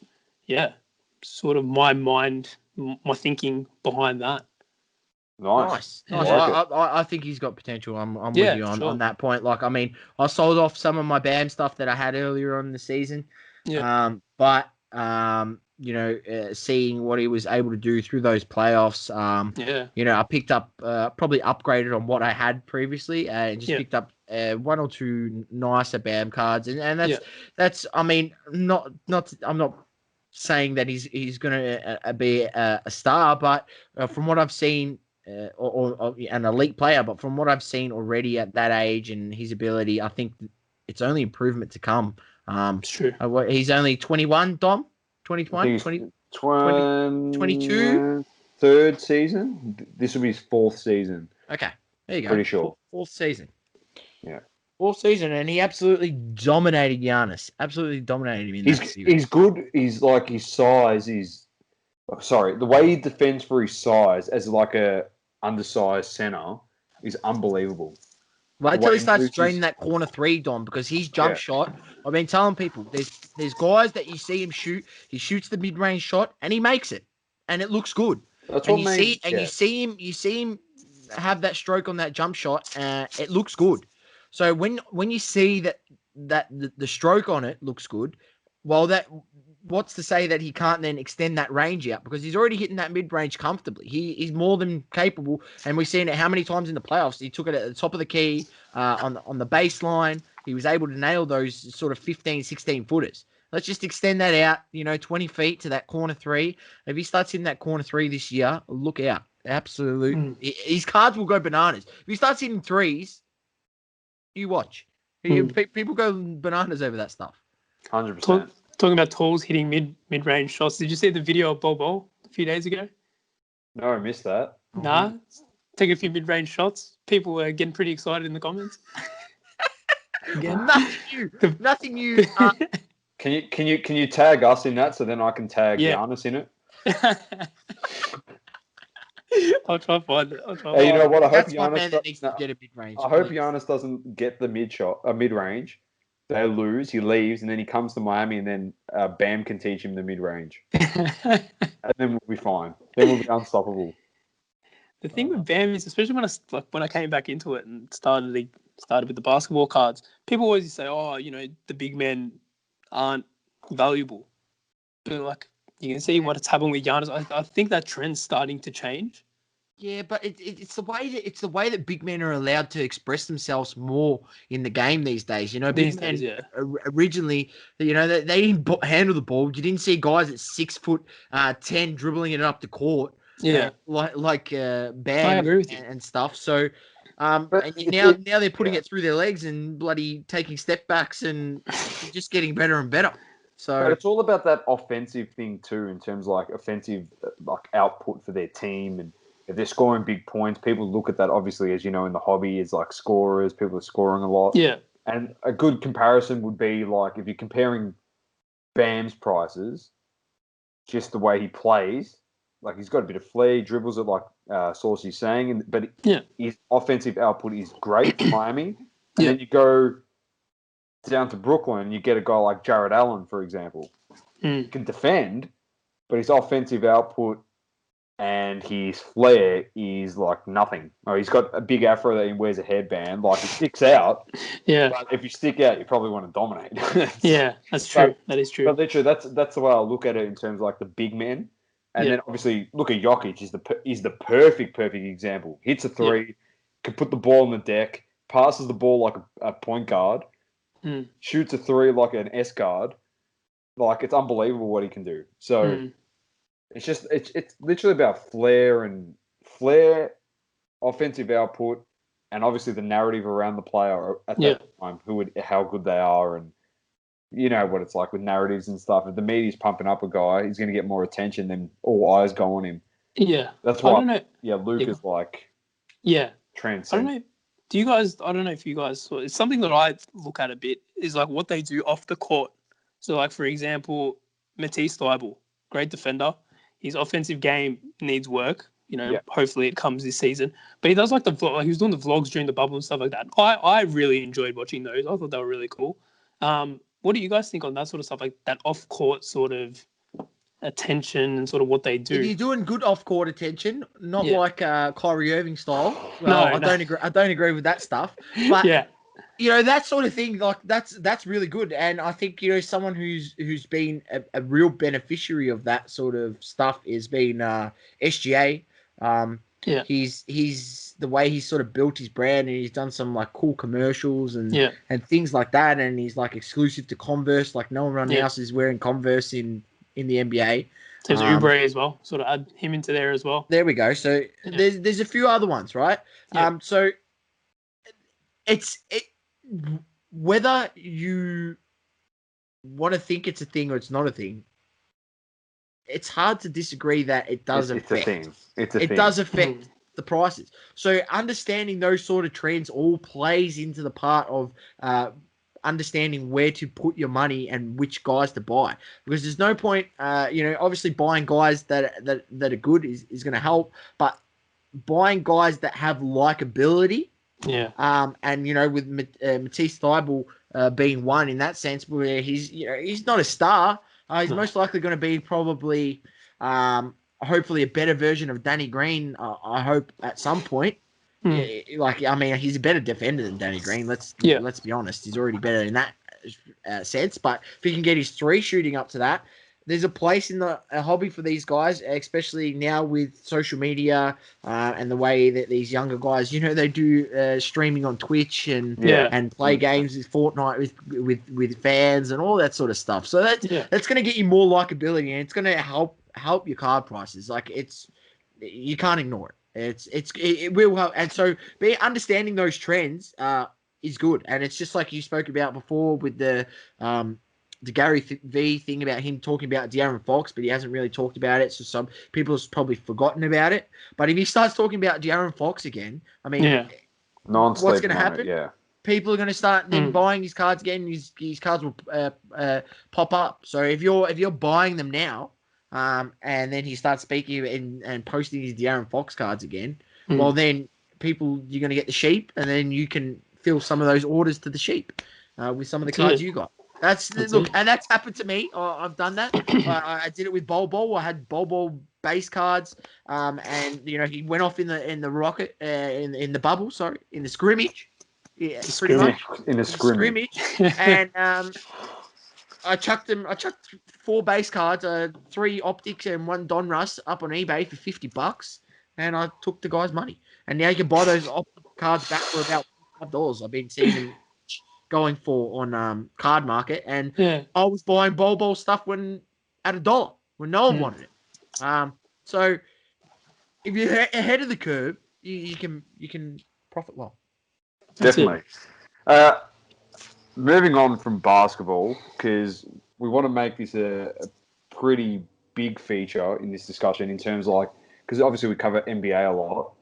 Speaker 3: sort of my thinking behind that.
Speaker 1: Nice.
Speaker 2: I think he's got potential. I'm with you on that point. Like, I mean, I sold off some of my Bam stuff that I had earlier on in the season.
Speaker 3: Yeah.
Speaker 2: But seeing what he was able to do through those playoffs, I picked up, probably upgraded on what I had previously, and just picked up one or two nicer Bam cards, and that's. I mean, I'm not saying that he's going to be a star, but from what I've seen. Or an elite player, but from what I've seen already at that age and his ability, I think it's only improvement to come.
Speaker 3: It's true.
Speaker 2: He's only 21, Dom? 21? 22?
Speaker 1: Third season? This will be his fourth season.
Speaker 2: Okay, there you go.
Speaker 1: Pretty sure.
Speaker 2: Fourth season.
Speaker 1: Yeah.
Speaker 2: Fourth season, and he absolutely dominated Giannis. Absolutely dominated him in that series.
Speaker 1: He's good. He's like, his size is... Sorry, the way he defends for his size as like a undersized center is unbelievable.
Speaker 2: Wait until he starts draining that corner three, Dom, because his jump shot, I've been telling people, there's guys that you see him shoot, he shoots the mid-range shot, and he makes it. And it looks good.
Speaker 1: That's
Speaker 2: and
Speaker 1: what
Speaker 2: you see him have that stroke on that jump shot, it looks good. So when you see that the stroke on it looks good, what's to say that he can't then extend that range out, because he's already hitting that mid-range comfortably. He's more than capable, and we've seen it how many times in the playoffs. He took it at the top of the key, on the baseline. He was able to nail those sort of 15, 16 footers. Let's just extend that out, 20 feet to that corner three. If he starts hitting that corner three this year, look out. Absolutely. His cards will go bananas. If he starts hitting threes, you watch. People go bananas over that stuff.
Speaker 1: 100%.
Speaker 3: Talking about tools hitting mid-range shots. Did you see the video of Bol a few days ago?
Speaker 1: No, I missed that.
Speaker 3: Nah, taking a few mid-range shots. People were getting pretty excited in the comments.
Speaker 2: Again, nothing new.
Speaker 1: Can you tag us in that so then I can tag Giannis in it?
Speaker 3: I'll try to find it.
Speaker 1: Hey, you know what? I hope
Speaker 2: That's my man that needs to get a mid-range.
Speaker 1: I hope Giannis doesn't get the mid-range. They lose, he leaves, and then he comes to Miami, and then Bam can teach him the mid-range. And then we'll be fine. Then we'll be unstoppable.
Speaker 3: The thing with Bam is, especially when I came back into it and started with the basketball cards, people always say, "Oh, the big men aren't valuable." But like you can see what's happening with Giannis. I think that trend's starting to change.
Speaker 2: Yeah, but it's the way that big men are allowed to express themselves more in the game these days. Big men originally, they didn't handle the ball. You didn't see guys at 6'10" dribbling it up the court.
Speaker 3: Yeah,
Speaker 2: like Bam
Speaker 3: I agree with you.
Speaker 2: and stuff. So, and now they're putting it through their legs and bloody taking step backs and just getting better and better. So,
Speaker 1: but it's all about that offensive thing too, in terms of like offensive like output for their team, and if they're scoring big points, people look at that obviously, as you know, in the hobby, as like scorers. People are scoring a lot.
Speaker 3: Yeah.
Speaker 1: And a good comparison would be like if you're comparing Bam's prices, just the way he plays. Like he's got a bit of flair, dribbles it like Saucy's saying, but his offensive output is great for Miami. And then you go down to Brooklyn, and you get a guy like Jared Allen, for example. He can defend, but his offensive output and his flair is like nothing. Oh, he's got a big afro that he wears a headband. Like, it sticks out.
Speaker 3: Yeah.
Speaker 1: But if you stick out, you probably want to dominate.
Speaker 3: Yeah, that's true. That is true.
Speaker 1: But literally, that's the way I look at it in terms of like the big men. And then obviously, look at Jokic. Is the perfect example. Hits a three, can put the ball on the deck, passes the ball like a point guard, shoots a three like an S guard. Like, it's unbelievable what he can do. So it's literally about flair, offensive output, and obviously the narrative around the player at that time, how good they are, and you know what it's like with narratives and stuff. If the media's pumping up a guy, he's going to get more attention, then all eyes go on him.
Speaker 3: Yeah,
Speaker 1: that's why. I don't know. Yeah, Luke is like transcend.
Speaker 3: I don't know. I don't know if you guys saw. It's something that I look at a bit. Is like what they do off the court. So, like for example, Matisse Thybulle, great defender. His offensive game needs work. Hopefully it comes this season. But he does like the vlog. Like he was doing the vlogs during the bubble and stuff like that. I really enjoyed watching those. I thought they were really cool. What do you guys think on that sort of stuff, like that off-court sort of attention and sort of what they do?
Speaker 2: If you're doing good off-court attention, not like Kyrie Irving style.
Speaker 3: Well,
Speaker 2: I don't agree. I don't agree with that stuff. But that sort of thing, like that's really good. And I think someone who's been a real beneficiary of that sort of stuff is been SGA. He's the way he's sort of built his brand, and he's done some like cool commercials and things like that, and he's like exclusive to Converse, like no one else is wearing Converse in the NBA.
Speaker 3: There's Oubre as well, sort of add him into there as well.
Speaker 2: There we go. So there's a few other ones, right? So it's whether you want to think it's a thing or it's not a thing. It's hard to disagree that it does affect.
Speaker 1: It's a thing.
Speaker 2: It does affect the prices. So understanding those sort of trends all plays into the part of understanding where to put your money and which guys to buy. Because there's no point, obviously buying guys that are good is going to help, but buying guys that have likability.
Speaker 3: Yeah.
Speaker 2: And with Matisse Thybulle being one in that sense, where he's not a star. He's most likely going to be probably, hopefully, a better version of Danny Green. I hope at some point. He's a better defender than Danny Green. Let's be honest. He's already better in that sense. But if he can get his three shooting up to that, there's a place in the hobby for these guys, especially now with social media and the way that these younger guys, they do streaming on Twitch and play games with Fortnite with fans and all that sort of stuff. So that's going to get you more likability, and it's going to help your card prices. Like you can't ignore it. It will help, and so understanding those trends is good. And it's just like you spoke about before with the Gary V thing about him talking about De'Aaron Fox, but he hasn't really talked about it. So some people have probably forgotten about it. But if he starts talking about De'Aaron Fox again, I mean, what's going to happen? People are going to start then buying his cards again. His cards will pop up. So if you're buying them now, and then he starts speaking and posting his De'Aaron Fox cards again,
Speaker 3: Mm.
Speaker 2: well, then you're going to get the sheep, and then you can fill some of those orders to the sheep with some of the cards you got. That's look, and that's happened to me. I've done that. I did it with Bol. I had Bol base cards, and he went off in the rocket in the bubble. Sorry, in the scrimmage. Yeah, pretty much
Speaker 1: in a scrimmage.
Speaker 2: And I chucked 4 base cards, 3 optics, and 1 Donruss up on eBay for $50, and I took the guy's money. And now you can buy those optic cards back for about $5. I've been seeing them going for on Card Market, and I was buying Bol stuff when at $1 when no one wanted it. So if you're ahead of the curve, you can profit well.
Speaker 1: Definitely. Moving on from basketball, because we want to make this a pretty big feature in this discussion in terms of because obviously we cover NBA a lot,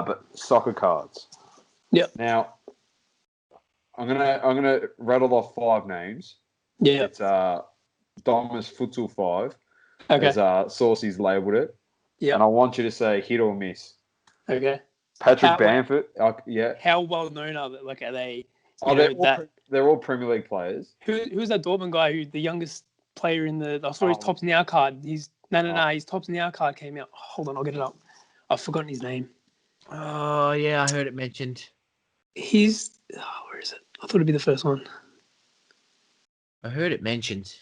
Speaker 1: but soccer cards.
Speaker 3: Yep.
Speaker 1: Now, I'm gonna rattle off 5 names.
Speaker 3: Yeah.
Speaker 1: It's Domus Futsal 5.
Speaker 3: Okay.
Speaker 1: As Saucy's labelled it.
Speaker 3: Yeah.
Speaker 1: And I want you to say hit or miss.
Speaker 3: Okay.
Speaker 1: Patrick Bamford. Yeah.
Speaker 3: How well known are they? Like, are they?
Speaker 1: They're all Premier League players.
Speaker 3: Who's that Dortmund guy? Who the youngest player in the? I saw his Tops Now card. His Tops Now card came out. Hold on, I'll get it up. I've forgotten his name.
Speaker 2: Oh yeah, I heard it mentioned.
Speaker 3: Where is it? I thought it'd be the first one.
Speaker 2: I heard it mentioned.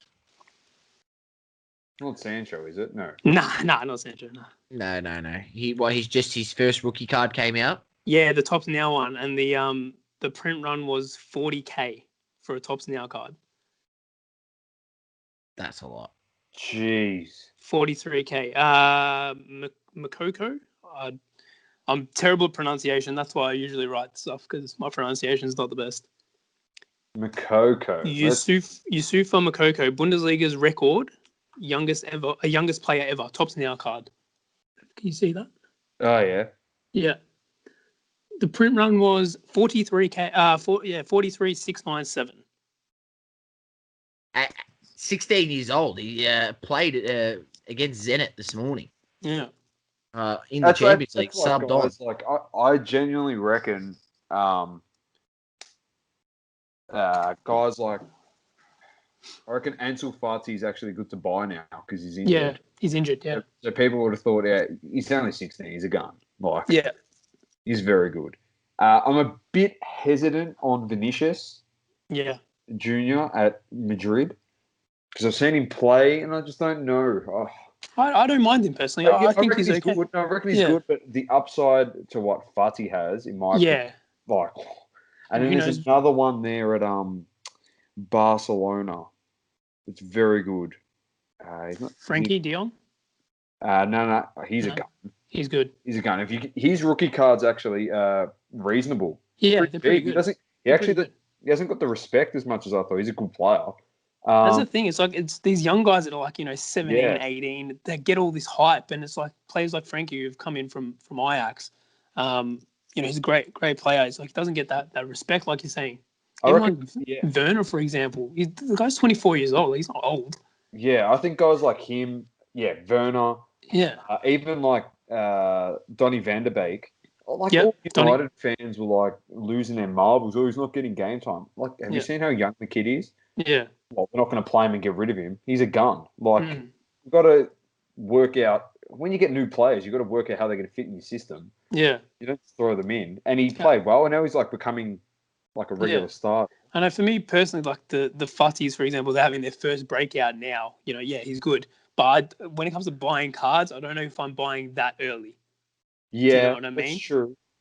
Speaker 1: Not Sancho, is it? No.
Speaker 3: Nah, not Sancho. No.
Speaker 2: No. He's just his first rookie card came out.
Speaker 3: Yeah, the Tops Now one, and the print run was $40K for a Tops Now card.
Speaker 2: That's a lot.
Speaker 1: Jeez.
Speaker 3: 43K. Makoko. I'm terrible at pronunciation. That's why I usually write stuff, because my pronunciation is not the best.
Speaker 1: Makoko.
Speaker 3: Yusufa Makoko, Bundesliga's record, youngest player ever, Tops Now card. Can you see that?
Speaker 1: Oh yeah.
Speaker 3: Yeah. The print run was 43K. 43,697.
Speaker 2: At 16 years old, he played against Zenit this morning.
Speaker 3: Yeah.
Speaker 2: In the Champions League, subbed on.
Speaker 1: I genuinely reckon guys like, I reckon Ansu Fati is actually good to buy now because he's injured.
Speaker 3: Yeah, he's injured, yeah.
Speaker 1: So people would have thought, he's only 16, he's a gun. He's very good. I'm a bit hesitant on Vinicius Junior at Madrid because I've seen him play and I just don't know.
Speaker 3: I don't mind him personally. I think he's okay.
Speaker 1: Good. I reckon he's good, but the upside to what Fati has, in my opinion, and then there's another one there at Barcelona. It's very good.
Speaker 3: Frankie de Jong?
Speaker 1: No, he's a gun.
Speaker 3: He's good.
Speaker 1: He's a gun. His rookie card's actually reasonable.
Speaker 3: Yeah, they're pretty good.
Speaker 1: He hasn't got the respect as much as I thought. He's a good player.
Speaker 3: That's the thing. It's these young guys that are 17, 18. They get all this hype, and it's like players like Frankie who've come in from Ajax. He's a great player. It's like doesn't get that respect, like you're saying. Werner, for example, the guy's 24 years old. He's not old.
Speaker 1: Yeah, I think guys like him. Yeah, Werner.
Speaker 3: Yeah.
Speaker 1: Even like Donny van der Beek. All United fans were losing their marbles. Oh, he's not getting game time. Have you seen how young the kid is?
Speaker 3: Yeah.
Speaker 1: Well, they're not going to play him and get rid of him. He's a gun. You've got to work out when you get new players. You've got to work out how they're going to fit in your system.
Speaker 3: Yeah.
Speaker 1: You don't throw them in. And he played well, and now he's becoming a regular star.
Speaker 3: I know for me personally, the Futties, for example, they're having their first breakout now. He's good. But when it comes to buying cards, I don't know if I'm buying that early.
Speaker 1: Yeah,
Speaker 3: do you know what I mean?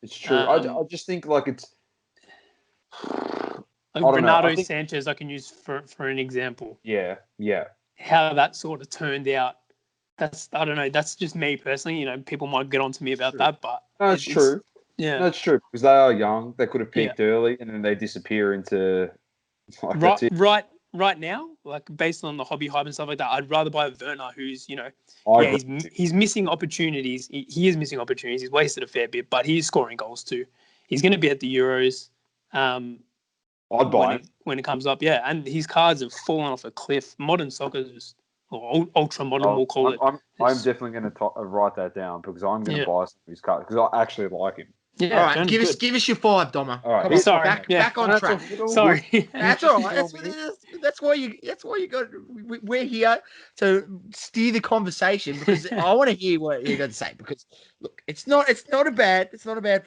Speaker 1: It's true. I just think it's...
Speaker 3: Bernardo Sanchez, I can use for an example.
Speaker 1: Yeah.
Speaker 3: How that sort of turned out. I don't know. That's just me personally. People might get on to me about that, but
Speaker 1: no, it's true.
Speaker 3: Yeah,
Speaker 1: that's true because they are young. They could have peaked early, and then they disappear into
Speaker 3: right now. Based on the hobby hype and stuff like that, I'd rather buy Werner, who's he's missing opportunities. He is missing opportunities. He's wasted a fair bit, but he's scoring goals too. He's going to be at the Euros.
Speaker 1: I'd buy him
Speaker 3: when it comes up, and his cards have fallen off a cliff. Modern soccer is just or ultra modern, we'll call it.
Speaker 1: I'm definitely going to write that down because I'm going to buy some of his cards because I actually like him.
Speaker 3: Yeah,
Speaker 2: all right, give us your 5, Doma.
Speaker 1: All right,
Speaker 2: come on,
Speaker 3: sorry,
Speaker 2: back on track.
Speaker 3: Sorry,
Speaker 2: that's all right. That's why you got. We're here to steer the conversation because I want to hear what you're going to say. Because look, it's not a bad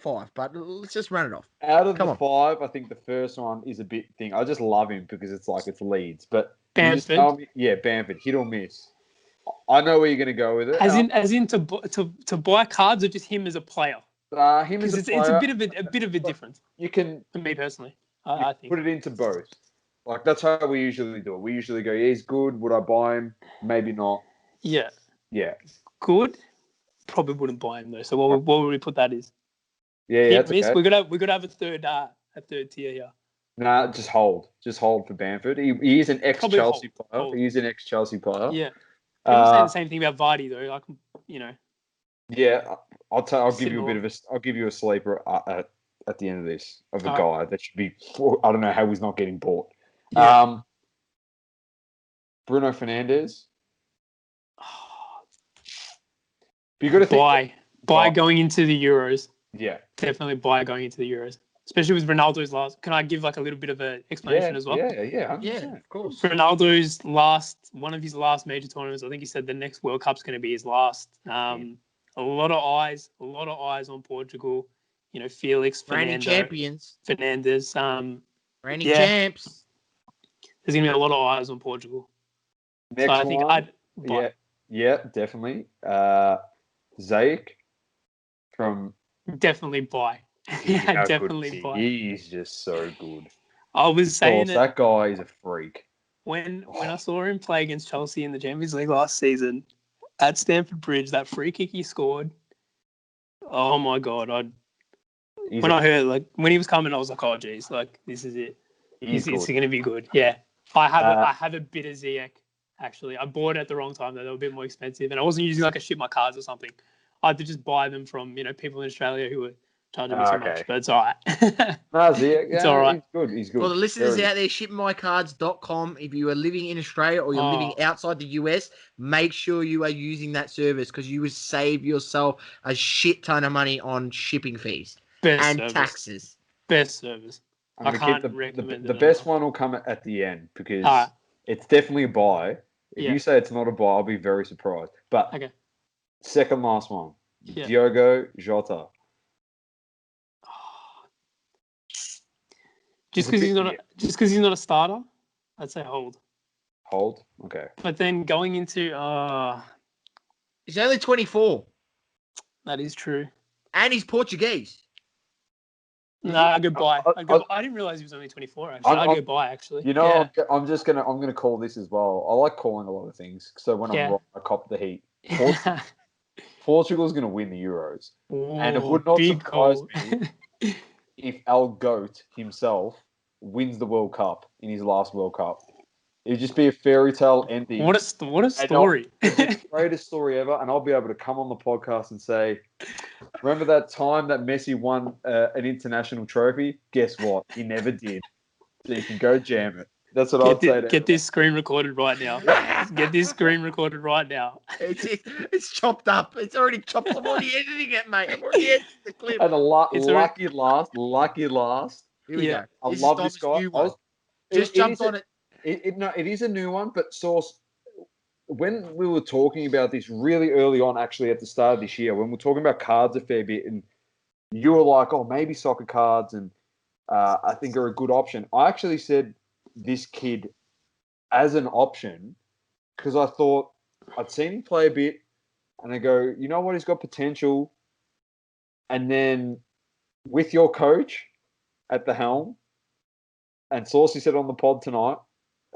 Speaker 2: 5, but let's just run it off.
Speaker 1: Out of the 5, I think the first one is a bit thing. I just love him because it's Leeds, but
Speaker 3: Bamford.
Speaker 1: You just tell me, Bamford, hit or miss. I know where you're going to go with it.
Speaker 3: As in to buy cards or just him as a player.
Speaker 1: Him as a player.
Speaker 3: It's a bit of a difference.
Speaker 1: You can,
Speaker 3: for me personally, I think
Speaker 1: put it into both. Like that's how we usually do it. We usually go, he's good. Would I buy him? Maybe not.
Speaker 3: Yeah.
Speaker 1: Yeah.
Speaker 3: Good. Probably wouldn't buy him though. So what would we put that as?
Speaker 1: Yeah, that's okay.
Speaker 3: We could have a third tier here.
Speaker 1: Nah, just hold for Bamford. He is an ex-Chelsea player.
Speaker 3: Hold.
Speaker 1: He is an ex-Chelsea player.
Speaker 3: Yeah. People saying the same thing about Vardy though. Like,
Speaker 1: Yeah, I'll give you a sleeper at the end of this of a guy that should be. I don't know how he's not getting bought. Yeah. Bruno Fernandes. You got to
Speaker 3: buy going into the Euros.
Speaker 1: Yeah,
Speaker 3: definitely buy going into the Euros, especially with Ronaldo's last. Can I give like a little bit of an explanation as well?
Speaker 1: Yeah,
Speaker 3: 100%.
Speaker 1: Of course.
Speaker 3: Ronaldo's one of his last major tournaments. I think he said the next World Cup's going to be his last. A lot of eyes on Portugal. Felix,
Speaker 2: reigning champions,
Speaker 3: Fernandes,
Speaker 2: reigning champs.
Speaker 3: There's going to be a lot of eyes on Portugal.
Speaker 1: Next
Speaker 3: so I think
Speaker 1: one,
Speaker 3: I'd buy.
Speaker 1: Yeah, definitely. Zayek from
Speaker 3: definitely buy. Yeah, definitely buy.
Speaker 1: He's just so good.
Speaker 3: I was saying
Speaker 1: that guy is a freak.
Speaker 3: When I saw him play against Chelsea in the Champions League last season at Stamford Bridge, that free kick he scored. Oh my God! When I heard when he was coming, I was like, oh geez, this is it. It's going to be good. Yeah, I have a bit of Ziyech. Actually, I bought it at the wrong time though. They were a bit more expensive, and I wasn't using a ship my cards or something. I had to just buy them from people in Australia who were charging me too much, but it's all right.
Speaker 1: Ziyech,
Speaker 3: it's all right.
Speaker 1: He's good.
Speaker 2: For the listeners out there, shipmycards.com. If you are living in Australia or you're living outside the US, make sure you are using that service because you will save yourself a shit ton of money on shipping fees and taxes.
Speaker 3: Best service. I can't recommend
Speaker 1: the best one will come at the end because it's definitely a buy. If you say it's not a buy, I'll be very surprised. But second last one, Diogo Jota.
Speaker 3: Just because he's not a starter, I'd say hold.
Speaker 1: Hold, okay.
Speaker 3: But then going into
Speaker 2: he's only 24.
Speaker 3: That is true.
Speaker 2: And he's Portuguese.
Speaker 3: Nah, goodbye. I didn't realize he was only 24. Actually, I'd go buy. Actually,
Speaker 1: I'm gonna call this as well. I like calling a lot of things, so when I'm wrong, I cop the heat. Portugal's gonna win the Euros, and it would not surprise me if Al Goat himself wins the World Cup in his last World Cup. It'd just be a fairy tale ending.
Speaker 3: What a story!
Speaker 1: It's the greatest story ever, and I'll be able to come on the podcast and say, remember that time that Messi won an international trophy? Guess what? He never did. So you can go jam it. That's what I'd say.
Speaker 3: Get this screen recorded right now. Get this screen recorded right now.
Speaker 2: It's chopped up. It's already chopped. I'm already editing it, mate. I'm already editing the clip.
Speaker 1: And lucky last.
Speaker 2: Here we go.
Speaker 1: I love this guy.
Speaker 2: Just jumped on it.
Speaker 1: It is a new one, but Source, when we were talking about this really early on, actually at the start of this year, when we were talking about cards a fair bit, and you were like, oh, maybe soccer cards, and I think are a good option. I actually said this kid as an option because I thought I'd seen him play a bit, and I go, you know what, he's got potential. And then with your coach at the helm, and Saucy said on the pod tonight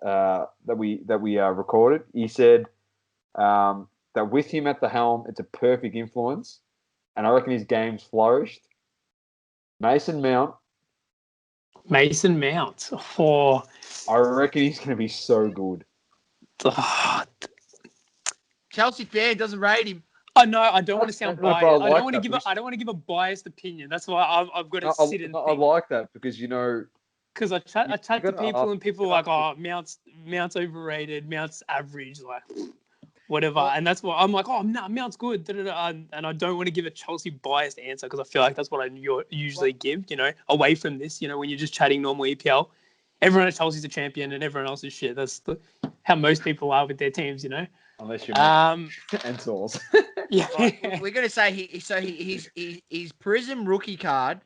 Speaker 1: that we recorded, he said that with him at the helm, it's a perfect influence, and I reckon his game's flourished. Mason Mount.
Speaker 3: Oh,
Speaker 1: I reckon he's going to be so good.
Speaker 2: Chelsea fan doesn't rate him.
Speaker 3: I know. I don't want to sound biased. I don't want to give a biased opinion. That's why I've got to sit and think.
Speaker 1: I like that because
Speaker 3: Because I chat to people and people are like,
Speaker 1: oh,
Speaker 3: Mount's overrated, Mount's average, like whatever. And that's what I'm like, oh, no, Mount's good. And I don't want to give a Chelsea biased answer because I feel like that's what I usually give, away from this, when you're just chatting normal EPL. Everyone at Chelsea's a champion and everyone else is shit. That's how most people are with their teams,
Speaker 1: Unless you're and Sauce.
Speaker 3: Yeah.
Speaker 2: We're going to say his Prism rookie card,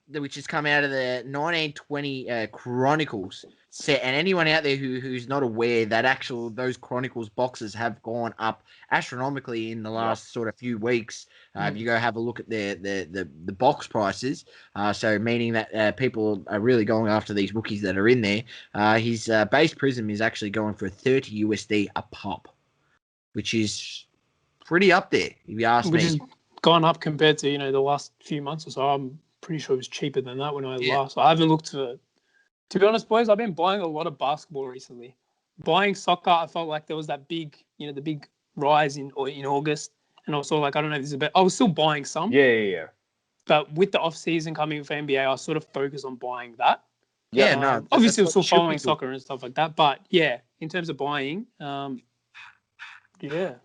Speaker 2: which has come out of the 1920 Chronicles set, and anyone out there who's not aware that those Chronicles boxes have gone up astronomically in the last sort of few weeks. If you go have a look at the box prices, so meaning that people are really going after these rookies that are in there. His base Prism is actually going for $30 USD a pop, which is pretty up there, if you ask me.
Speaker 3: Which has gone up compared to, the last few months or so. I'm pretty sure it was cheaper than that when I last. I haven't looked for. To be honest, boys, I've been buying a lot of basketball recently. Buying soccer, I felt like there was that big, the big rise in August. And also, like, I don't know if this is I was still buying some.
Speaker 1: Yeah.
Speaker 3: But with the off-season coming for NBA, I sort of focused on buying that.
Speaker 2: Yeah, no.
Speaker 3: Obviously, I'm still following soccer and stuff like that. But, yeah, in terms of buying, yeah.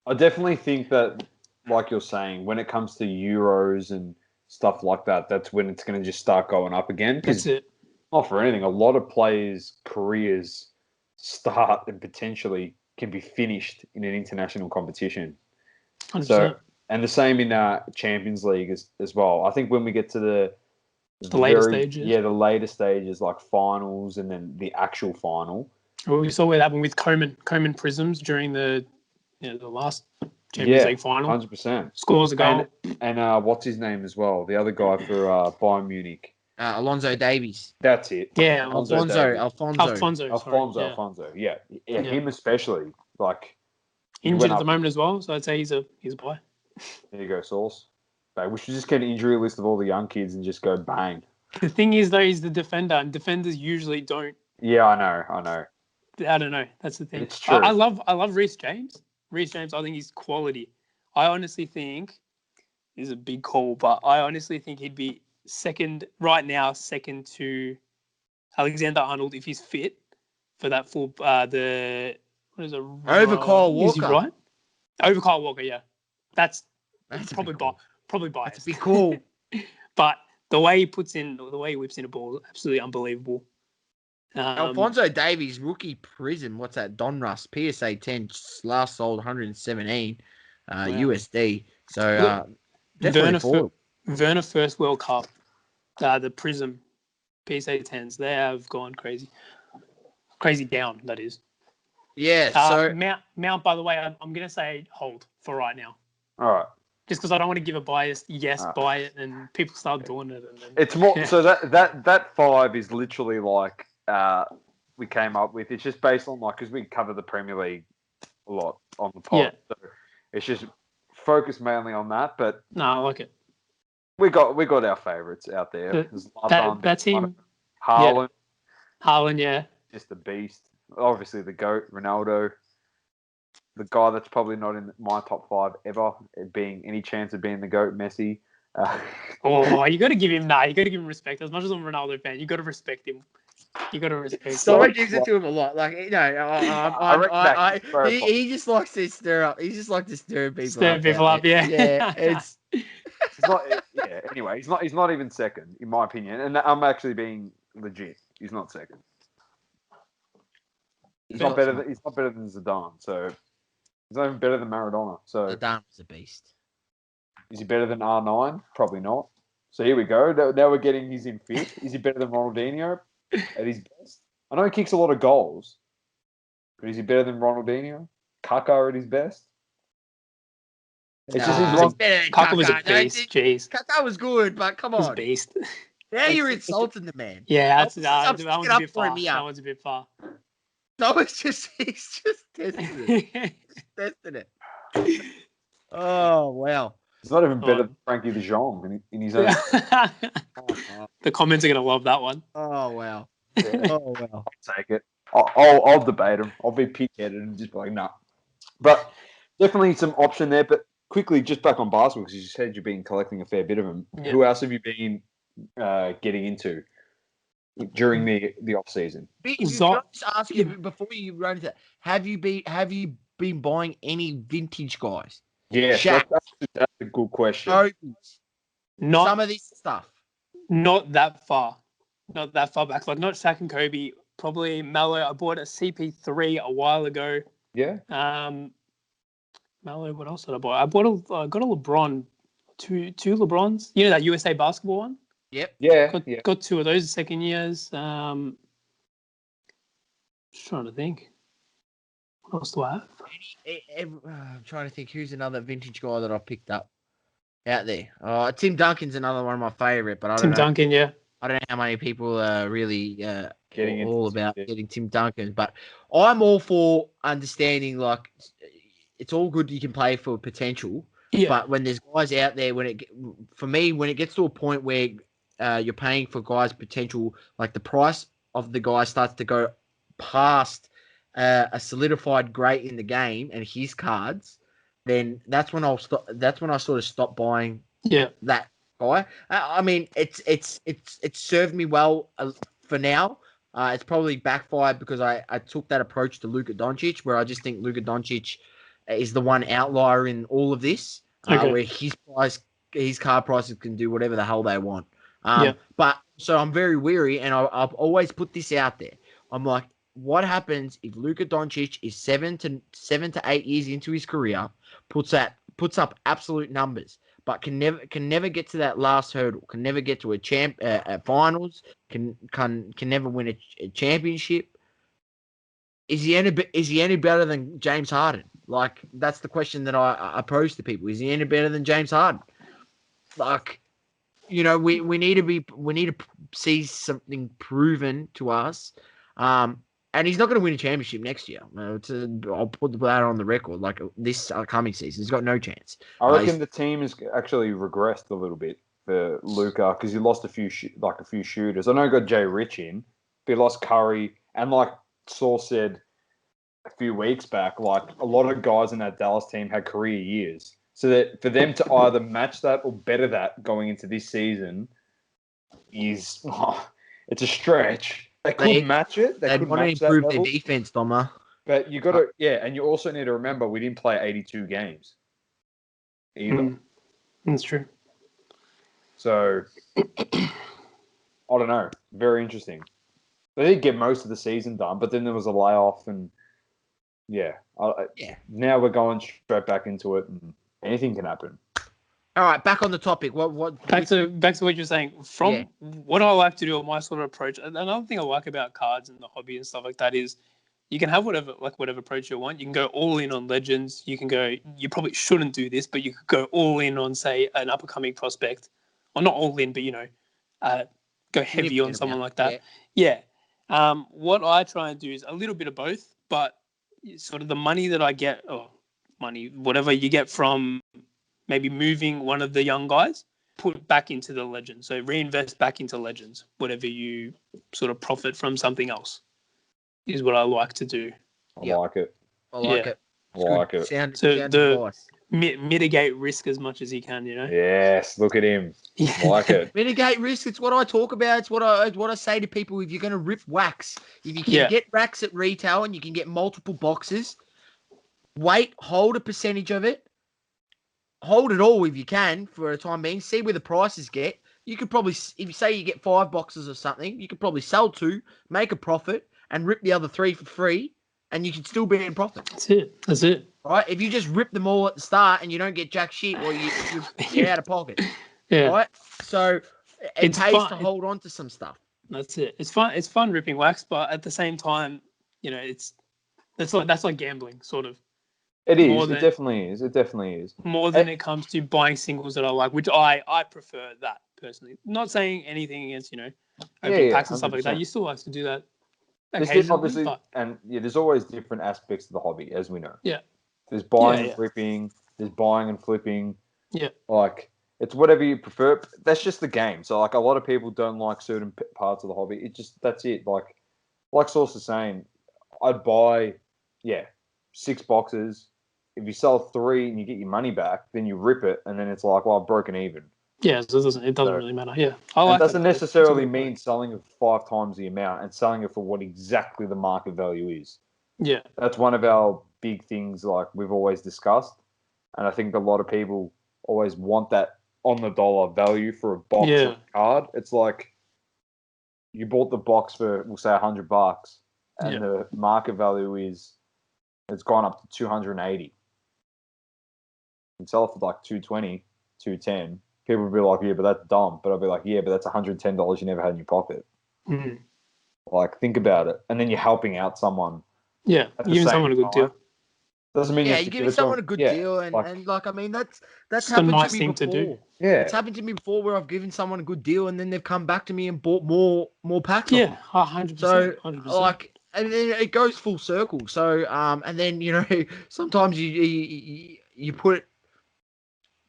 Speaker 1: I definitely think that, like you're saying, when it comes to Euros and stuff like that, that's when it's going to just start going up again.
Speaker 3: That's it.
Speaker 1: Not for anything. A lot of players' careers start and potentially can be finished in an international competition.
Speaker 3: 100%.
Speaker 1: So, and the same in Champions League as well. I think when we get to the
Speaker 3: later stages.
Speaker 1: Yeah, the later stages, like finals and then the actual final.
Speaker 3: Well, we saw what happened with Coleman Prisms during the last Champions League final.
Speaker 1: 100%.
Speaker 3: Scores a goal.
Speaker 1: And what's his name as well? The other guy for Bayern Munich.
Speaker 2: Alonso Davies.
Speaker 1: That's it.
Speaker 3: Yeah,
Speaker 1: Alfonso. Yeah, him especially. Like
Speaker 3: injured at the moment as well, so I'd say he's a buy.
Speaker 1: There you go, Sauce. We should just get an injury list of all the young kids and just go bang.
Speaker 3: The thing is, though, he's the defender, and defenders usually don't.
Speaker 1: Yeah, I know.
Speaker 3: I don't know. That's the thing.
Speaker 1: It's true.
Speaker 3: I love Reece James. Reece James, I think he's quality. I honestly think this is a big call, but I honestly think he'd be second to Alexander Arnold if he's fit for that full what is it?
Speaker 2: Over Kyle Walker.
Speaker 3: Is he right? Over Kyle Walker, yeah. That's probably biased.
Speaker 2: That's a big call.
Speaker 3: But the way he whips in a ball, absolutely unbelievable.
Speaker 2: Alfonso Davies, rookie Prism. What's that? Donruss, PSA 10, last sold 117 USD. So definitely
Speaker 3: Werner first World Cup, the Prism PSA 10s, they have gone crazy. Crazy down, that is.
Speaker 2: Yeah. So
Speaker 3: Mount, by the way, I'm going to say hold for right now.
Speaker 1: All right.
Speaker 3: Just because I don't want to give a biased buy it, and people start doing it. And then,
Speaker 1: it's more so that 5 is literally like we came up with. It's just based on because we cover the Premier League a lot on the pod. Yeah. So it's just focused mainly on that. But
Speaker 3: no, I like it.
Speaker 1: We got our favourites out there.
Speaker 3: That's him.
Speaker 1: Haaland.
Speaker 3: Yeah. Haaland, yeah.
Speaker 1: Just the beast. Obviously the GOAT, Ronaldo. The guy that's probably not in my top 5 ever, being any chance of being the GOAT, Messi.
Speaker 3: You got to give him You got to give him respect. As much as I'm a Ronaldo fan, you got to respect him. You got to respect.
Speaker 2: Someone gives it to him a lot. Like he just likes to stir up. He just likes to stir people up.
Speaker 3: Yeah.
Speaker 2: Yeah. It's
Speaker 1: Anyway, he's not even second in my opinion, and I'm actually being legit. He's not second. He's not better than Zidane. So he's not even better than Maradona. So
Speaker 2: Zidane was a beast.
Speaker 1: Is he better than R9? Probably not. So here we go. Now we're getting he's in fifth. Is he better than Ronaldinho at his best? I know he kicks a lot of goals, but is he better than Ronaldinho? Kaká at his best? It's just he's wrong.
Speaker 3: Kaká was a beast. Jeez.
Speaker 2: Kaká was good, but come on.
Speaker 3: He was a beast.
Speaker 2: Now you're insulting the man.
Speaker 3: Yeah, that one's a bit far. That one's a bit far.
Speaker 2: No, he's just testing it. Oh, wow.
Speaker 1: He's not even better than Frankie de Jong in his own.
Speaker 3: The comments are going to love that one.
Speaker 2: Oh, wow.
Speaker 1: Yeah. Oh, wow. I'll take it. I'll debate him. I'll be pig-headed and just be like, nah. But definitely some option there. But quickly, just back on basketball, because you said you've been collecting a fair bit of them. Yeah. Who else have you been getting into? during the off season.
Speaker 2: Can I just ask you before you run into that? Have you been buying any vintage guys?
Speaker 1: Yes, that's a good question.
Speaker 2: Some of this stuff.
Speaker 3: Not that far. Not that far back. Like not Shaq and Kobe. Probably Mello. I bought a CP3 a while ago.
Speaker 1: Yeah.
Speaker 3: Mello. What else did I buy? I got a LeBron. Two LeBrons. You know that USA basketball one?
Speaker 2: Yep.
Speaker 1: Yeah.
Speaker 3: Got two of those in second years. Just trying to think. What else do I have?
Speaker 2: I'm trying to think who's another vintage guy that I picked up out there. Tim Duncan's another one of my favorite, but I don't know.
Speaker 3: Duncan, yeah.
Speaker 2: I don't know how many people are really
Speaker 1: Getting
Speaker 2: all about getting Tim Duncan, but I'm all for understanding. Like, it's all good you can play for potential, but when there's guys out there, when it gets to a point where you're paying for guys' potential, like the price of the guy starts to go past a solidified great in the game and his cards, then that's when I'll stop. That's when I sort of stop buying. That guy. I mean, it's served me well for now. It's probably backfired because I took that approach to Luka Doncic, where I just think Luka Doncic is the one outlier in all of this, where his card prices can do whatever the hell they want. But so I'm very weary, and I've always put this out there. I'm like, what happens if Luka Doncic is 7 to 8 years into his career, puts up absolute numbers, but can never get to that last hurdle, can never get to a finals, can never win a championship? Is he any better than James Harden? Like, that's the question that I pose to people. Is he any better than James Harden? Like, we need to see something proven to us. And he's not going to win a championship next year. I'll put that on the record. Like, this upcoming season, he's got no chance.
Speaker 1: I reckon the team has actually regressed a little bit for Luka because he lost a few shooters. I know he got Jay Rich in, but he lost Curry. And like Saul said a few weeks back, like a lot of guys in that Dallas team had career years. So that for them to either match that or better that going into this season it's a stretch. They couldn't match it. They couldn't match that level.
Speaker 2: Their defense, Doma.
Speaker 1: But you got to, and you also need to remember we didn't play 82 games either.
Speaker 3: That's true.
Speaker 1: So, I don't know. Very interesting. They did get most of the season done, but then there was a layoff, and now we're going straight back into it, and anything can happen.
Speaker 2: All right, back on the topic.
Speaker 3: Back to what you're saying. From what I like to do on my sort of approach, another thing I like about cards and the hobby and stuff like that is you can have whatever approach you want. You can go all in on legends. You can go. You probably shouldn't do this, but you could go all in on, say, an up and coming prospect, or not all in, but go heavy on someone like that. Yeah. What I try and do is a little bit of both, but sort of the money that I get, whatever you get from maybe moving one of the young guys, put back into the legend. So reinvest back into legends, whatever you sort of profit from something else is what I like to do.
Speaker 1: I like it.
Speaker 2: I like it. Sound advice.
Speaker 3: Mitigate risk as much as you can,
Speaker 1: Yes, look at him. I like it.
Speaker 2: Mitigate risk. It's what I talk about. It's what I say to people. If you're going to rip wax, if you can get racks at retail and you can get multiple boxes, hold a percentage of it. Hold it all if you can for a time being. See where the prices get. You could probably, if you say you get 5 boxes of something, you could probably sell 2, make a profit, and rip the other 3 for free, and you could still be in profit.
Speaker 3: That's it.
Speaker 2: Right? If you just rip them all at the start and you don't get jack shit, or you're out of pocket.
Speaker 3: Yeah.
Speaker 2: Right? So it pays to hold on to some stuff.
Speaker 3: That's it. It's fun. It's fun ripping wax, but at the same time, that's like gambling, sort of.
Speaker 1: It is. It definitely is. It definitely is.
Speaker 3: More than it comes to buying singles that I like, which I prefer that personally. Not saying anything against, opening packs and stuff like that. You still like to do that occasionally.
Speaker 1: There's always different aspects of the hobby, as we know.
Speaker 3: Yeah.
Speaker 1: There's buying and flipping. There's buying and flipping.
Speaker 3: Yeah.
Speaker 1: Like, it's whatever you prefer. That's just the game. So, like, a lot of people don't like certain parts of the hobby. That's it. Like Sauce is saying, I'd buy, 6 boxes. If you sell 3 and you get your money back, then you rip it, and then it's like, well, I've broken even.
Speaker 3: Yeah, so it doesn't really matter. Yeah,
Speaker 1: it doesn't necessarily mean selling it 5 times the amount and selling it for what exactly the market value is.
Speaker 3: Yeah,
Speaker 1: that's one of our big things. Like we've always discussed, and I think a lot of people always want that on the dollar value for a box or a card. It's like you bought the box for, we'll say, $100, and the market value it's gone up to 280. You sell it for like 220, 210. People will be like, yeah, but that's dumb. But I'll be like, yeah, but that's $110 you never had in your pocket.
Speaker 3: Mm.
Speaker 1: Like, think about it. And then you're helping out someone.
Speaker 3: Yeah, giving someone a good deal.
Speaker 1: Doesn't mean
Speaker 2: you're giving someone a good deal, and I mean that's happened to me before.
Speaker 3: To do.
Speaker 1: Yeah,
Speaker 2: it's happened to me before where I've given someone a good deal, and then they've come back to me and bought more packs.
Speaker 3: Yeah, 100%.
Speaker 2: So
Speaker 3: 100%.
Speaker 2: like, and then it goes full circle. So and then sometimes you put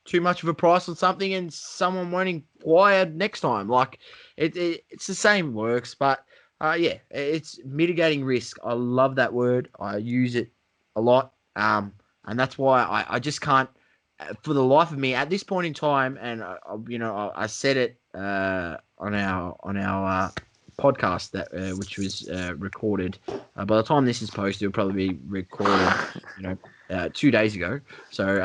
Speaker 2: too much of a price on something, and someone won't inquire next time. Like it's the same works, but it's mitigating risk. I love that word. I use it a lot. And that's why I just can't, for the life of me, at this point in time, and I said it on our podcast that which was recorded. By the time this is posted, it'll probably be recorded, 2 days ago. So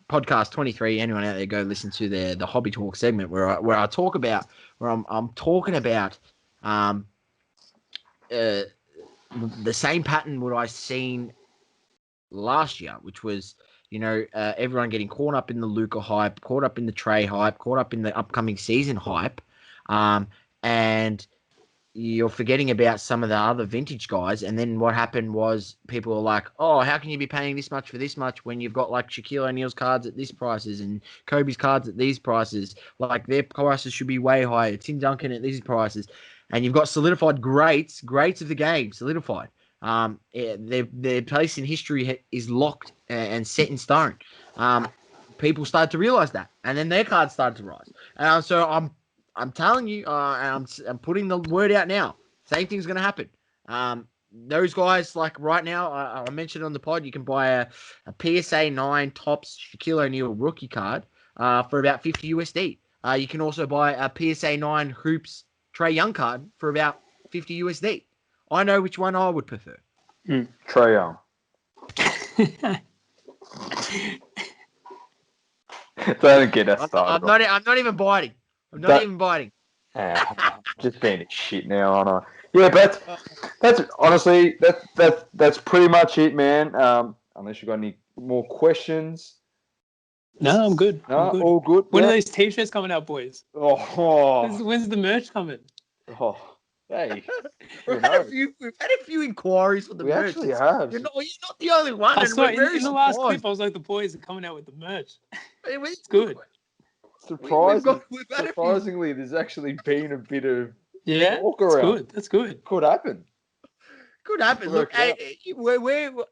Speaker 2: podcast 23. Anyone out there, go listen to the Hobby Talk segment where I talk about I'm talking about the same pattern what I seen last year, which was everyone getting caught up in the Luka hype, caught up in the Trey hype, caught up in the upcoming season hype, and you're forgetting about some of the other vintage guys. And then what happened was people were like, oh, how can you be paying this much for this much when you've got like Shaquille O'Neal's cards at these prices and Kobe's cards at these prices? Like their prices should be way higher. Tim Duncan at these prices. And you've got solidified greats of the game, solidified. Their place in history is locked and set in stone. People started to realize that, and then their cards started to rise. So I'm telling you, and I'm putting the word out now. Same thing's going to happen. Those guys, like right now, I mentioned on the pod, you can buy a PSA 9 Topps Shaquille O'Neal rookie card for about $50 USD. You can also buy a PSA 9 Hoops Trae Young card for about $50 USD. I know which one I would prefer.
Speaker 1: Trae Young. Don't get us started.
Speaker 2: I'm not even biting. I'm not even biting.
Speaker 1: Just being a shit now, aren't I? Yeah, but that's honestly that's pretty much it, man. Unless you've got any more questions.
Speaker 3: No, I'm good.
Speaker 1: No, all good.
Speaker 3: When are those t-shirts coming out, boys? When's the merch coming?
Speaker 1: Oh, hey.
Speaker 2: We've had a few inquiries for the merch.
Speaker 1: We actually have.
Speaker 2: You're not the only one.
Speaker 3: In the last clip, I was like, the boys are coming out with the merch. It's good.
Speaker 1: Surprisingly, there's actually been a bit of walk around.
Speaker 3: That's good.
Speaker 1: Could happen.
Speaker 2: Look, we're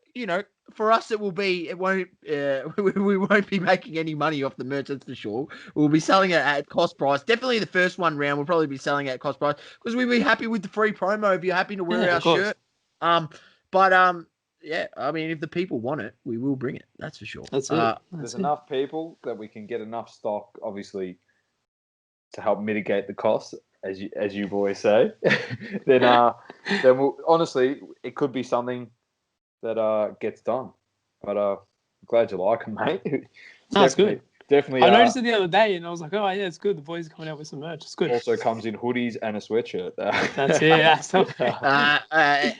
Speaker 2: for us we won't be making any money off the merch, that's for sure. We'll be selling it at cost price. Definitely the first one round we'll probably be selling at cost price because we'd be happy with the free promo if you're happy to wear our shirt. Yeah, I mean, if the people want it, we will bring it. That's for sure.
Speaker 3: That's it.
Speaker 1: There's enough people that we can get enough stock, obviously, to help mitigate the costs, as you boys say. then we'll, honestly, it could be something that gets done. But I'm glad you like them, mate.
Speaker 3: That's good.
Speaker 1: Definitely.
Speaker 3: I noticed it the other day, and I was like, "Oh yeah, it's good. The boys are coming out with some merch. It's good."
Speaker 1: Also comes in hoodies and a sweatshirt.
Speaker 3: That's it.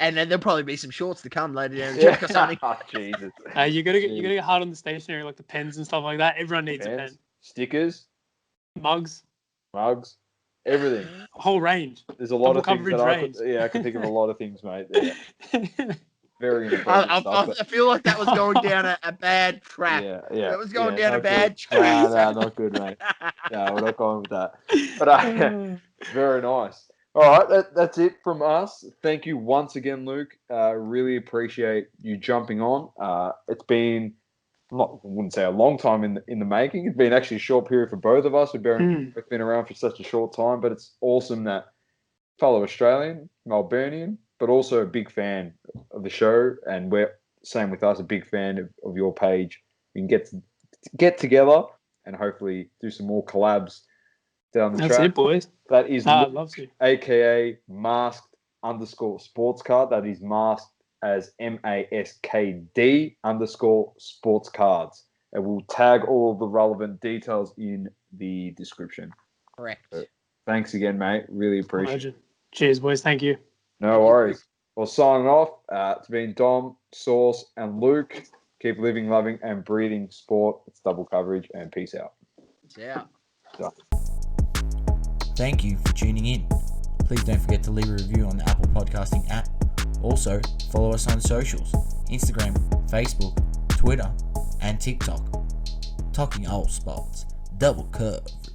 Speaker 2: And then there'll probably be some shorts to come later down the track or something.
Speaker 1: Oh, Jesus.
Speaker 3: You gotta get hard on the stationery, like the pens and stuff like that. Everyone needs a pen.
Speaker 1: Stickers,
Speaker 3: mugs,
Speaker 1: everything.
Speaker 3: A whole range.
Speaker 1: There's a lot of things that I can think of a lot of things, mate. Yeah. Very inappropriate stuff.
Speaker 2: I feel like that was going down a bad track.
Speaker 1: Yeah.
Speaker 2: That was going down a bad track.
Speaker 1: No, not good, mate. No, we're not going with that. But very nice. All right, that's it from us. Thank you once again, Luke. Really appreciate you jumping on. It's been, I wouldn't say a long time in the making. It's been actually a short period for both of us. We've been around for such a short time, but it's awesome that fellow Australian, Melburnian, but also a big fan of the show, and we're same with us, a big fan of your page. We can get together and hopefully do some more collabs down the
Speaker 3: That's
Speaker 1: track.
Speaker 3: it, boys.
Speaker 1: That is
Speaker 3: I'd
Speaker 1: Luke,
Speaker 3: love to.
Speaker 1: aka Maskd_Sportscard. That is masked as MASKD_Sportscards. And we'll tag all of the relevant details in the description.
Speaker 2: Correct.
Speaker 1: So, thanks again, mate. Really appreciate it.
Speaker 3: Cheers, boys. Thank you.
Speaker 1: No worries. Well, signing off. It's been Dom, Sauce, and Luke. Keep living, loving, and breathing sport. It's double coverage, and peace out.
Speaker 2: Yeah.
Speaker 4: Thank you for tuning in. Please don't forget to leave a review on the Apple Podcasting app. Also, follow us on socials, Instagram, Facebook, Twitter, and TikTok. Talking all sports, double coverage.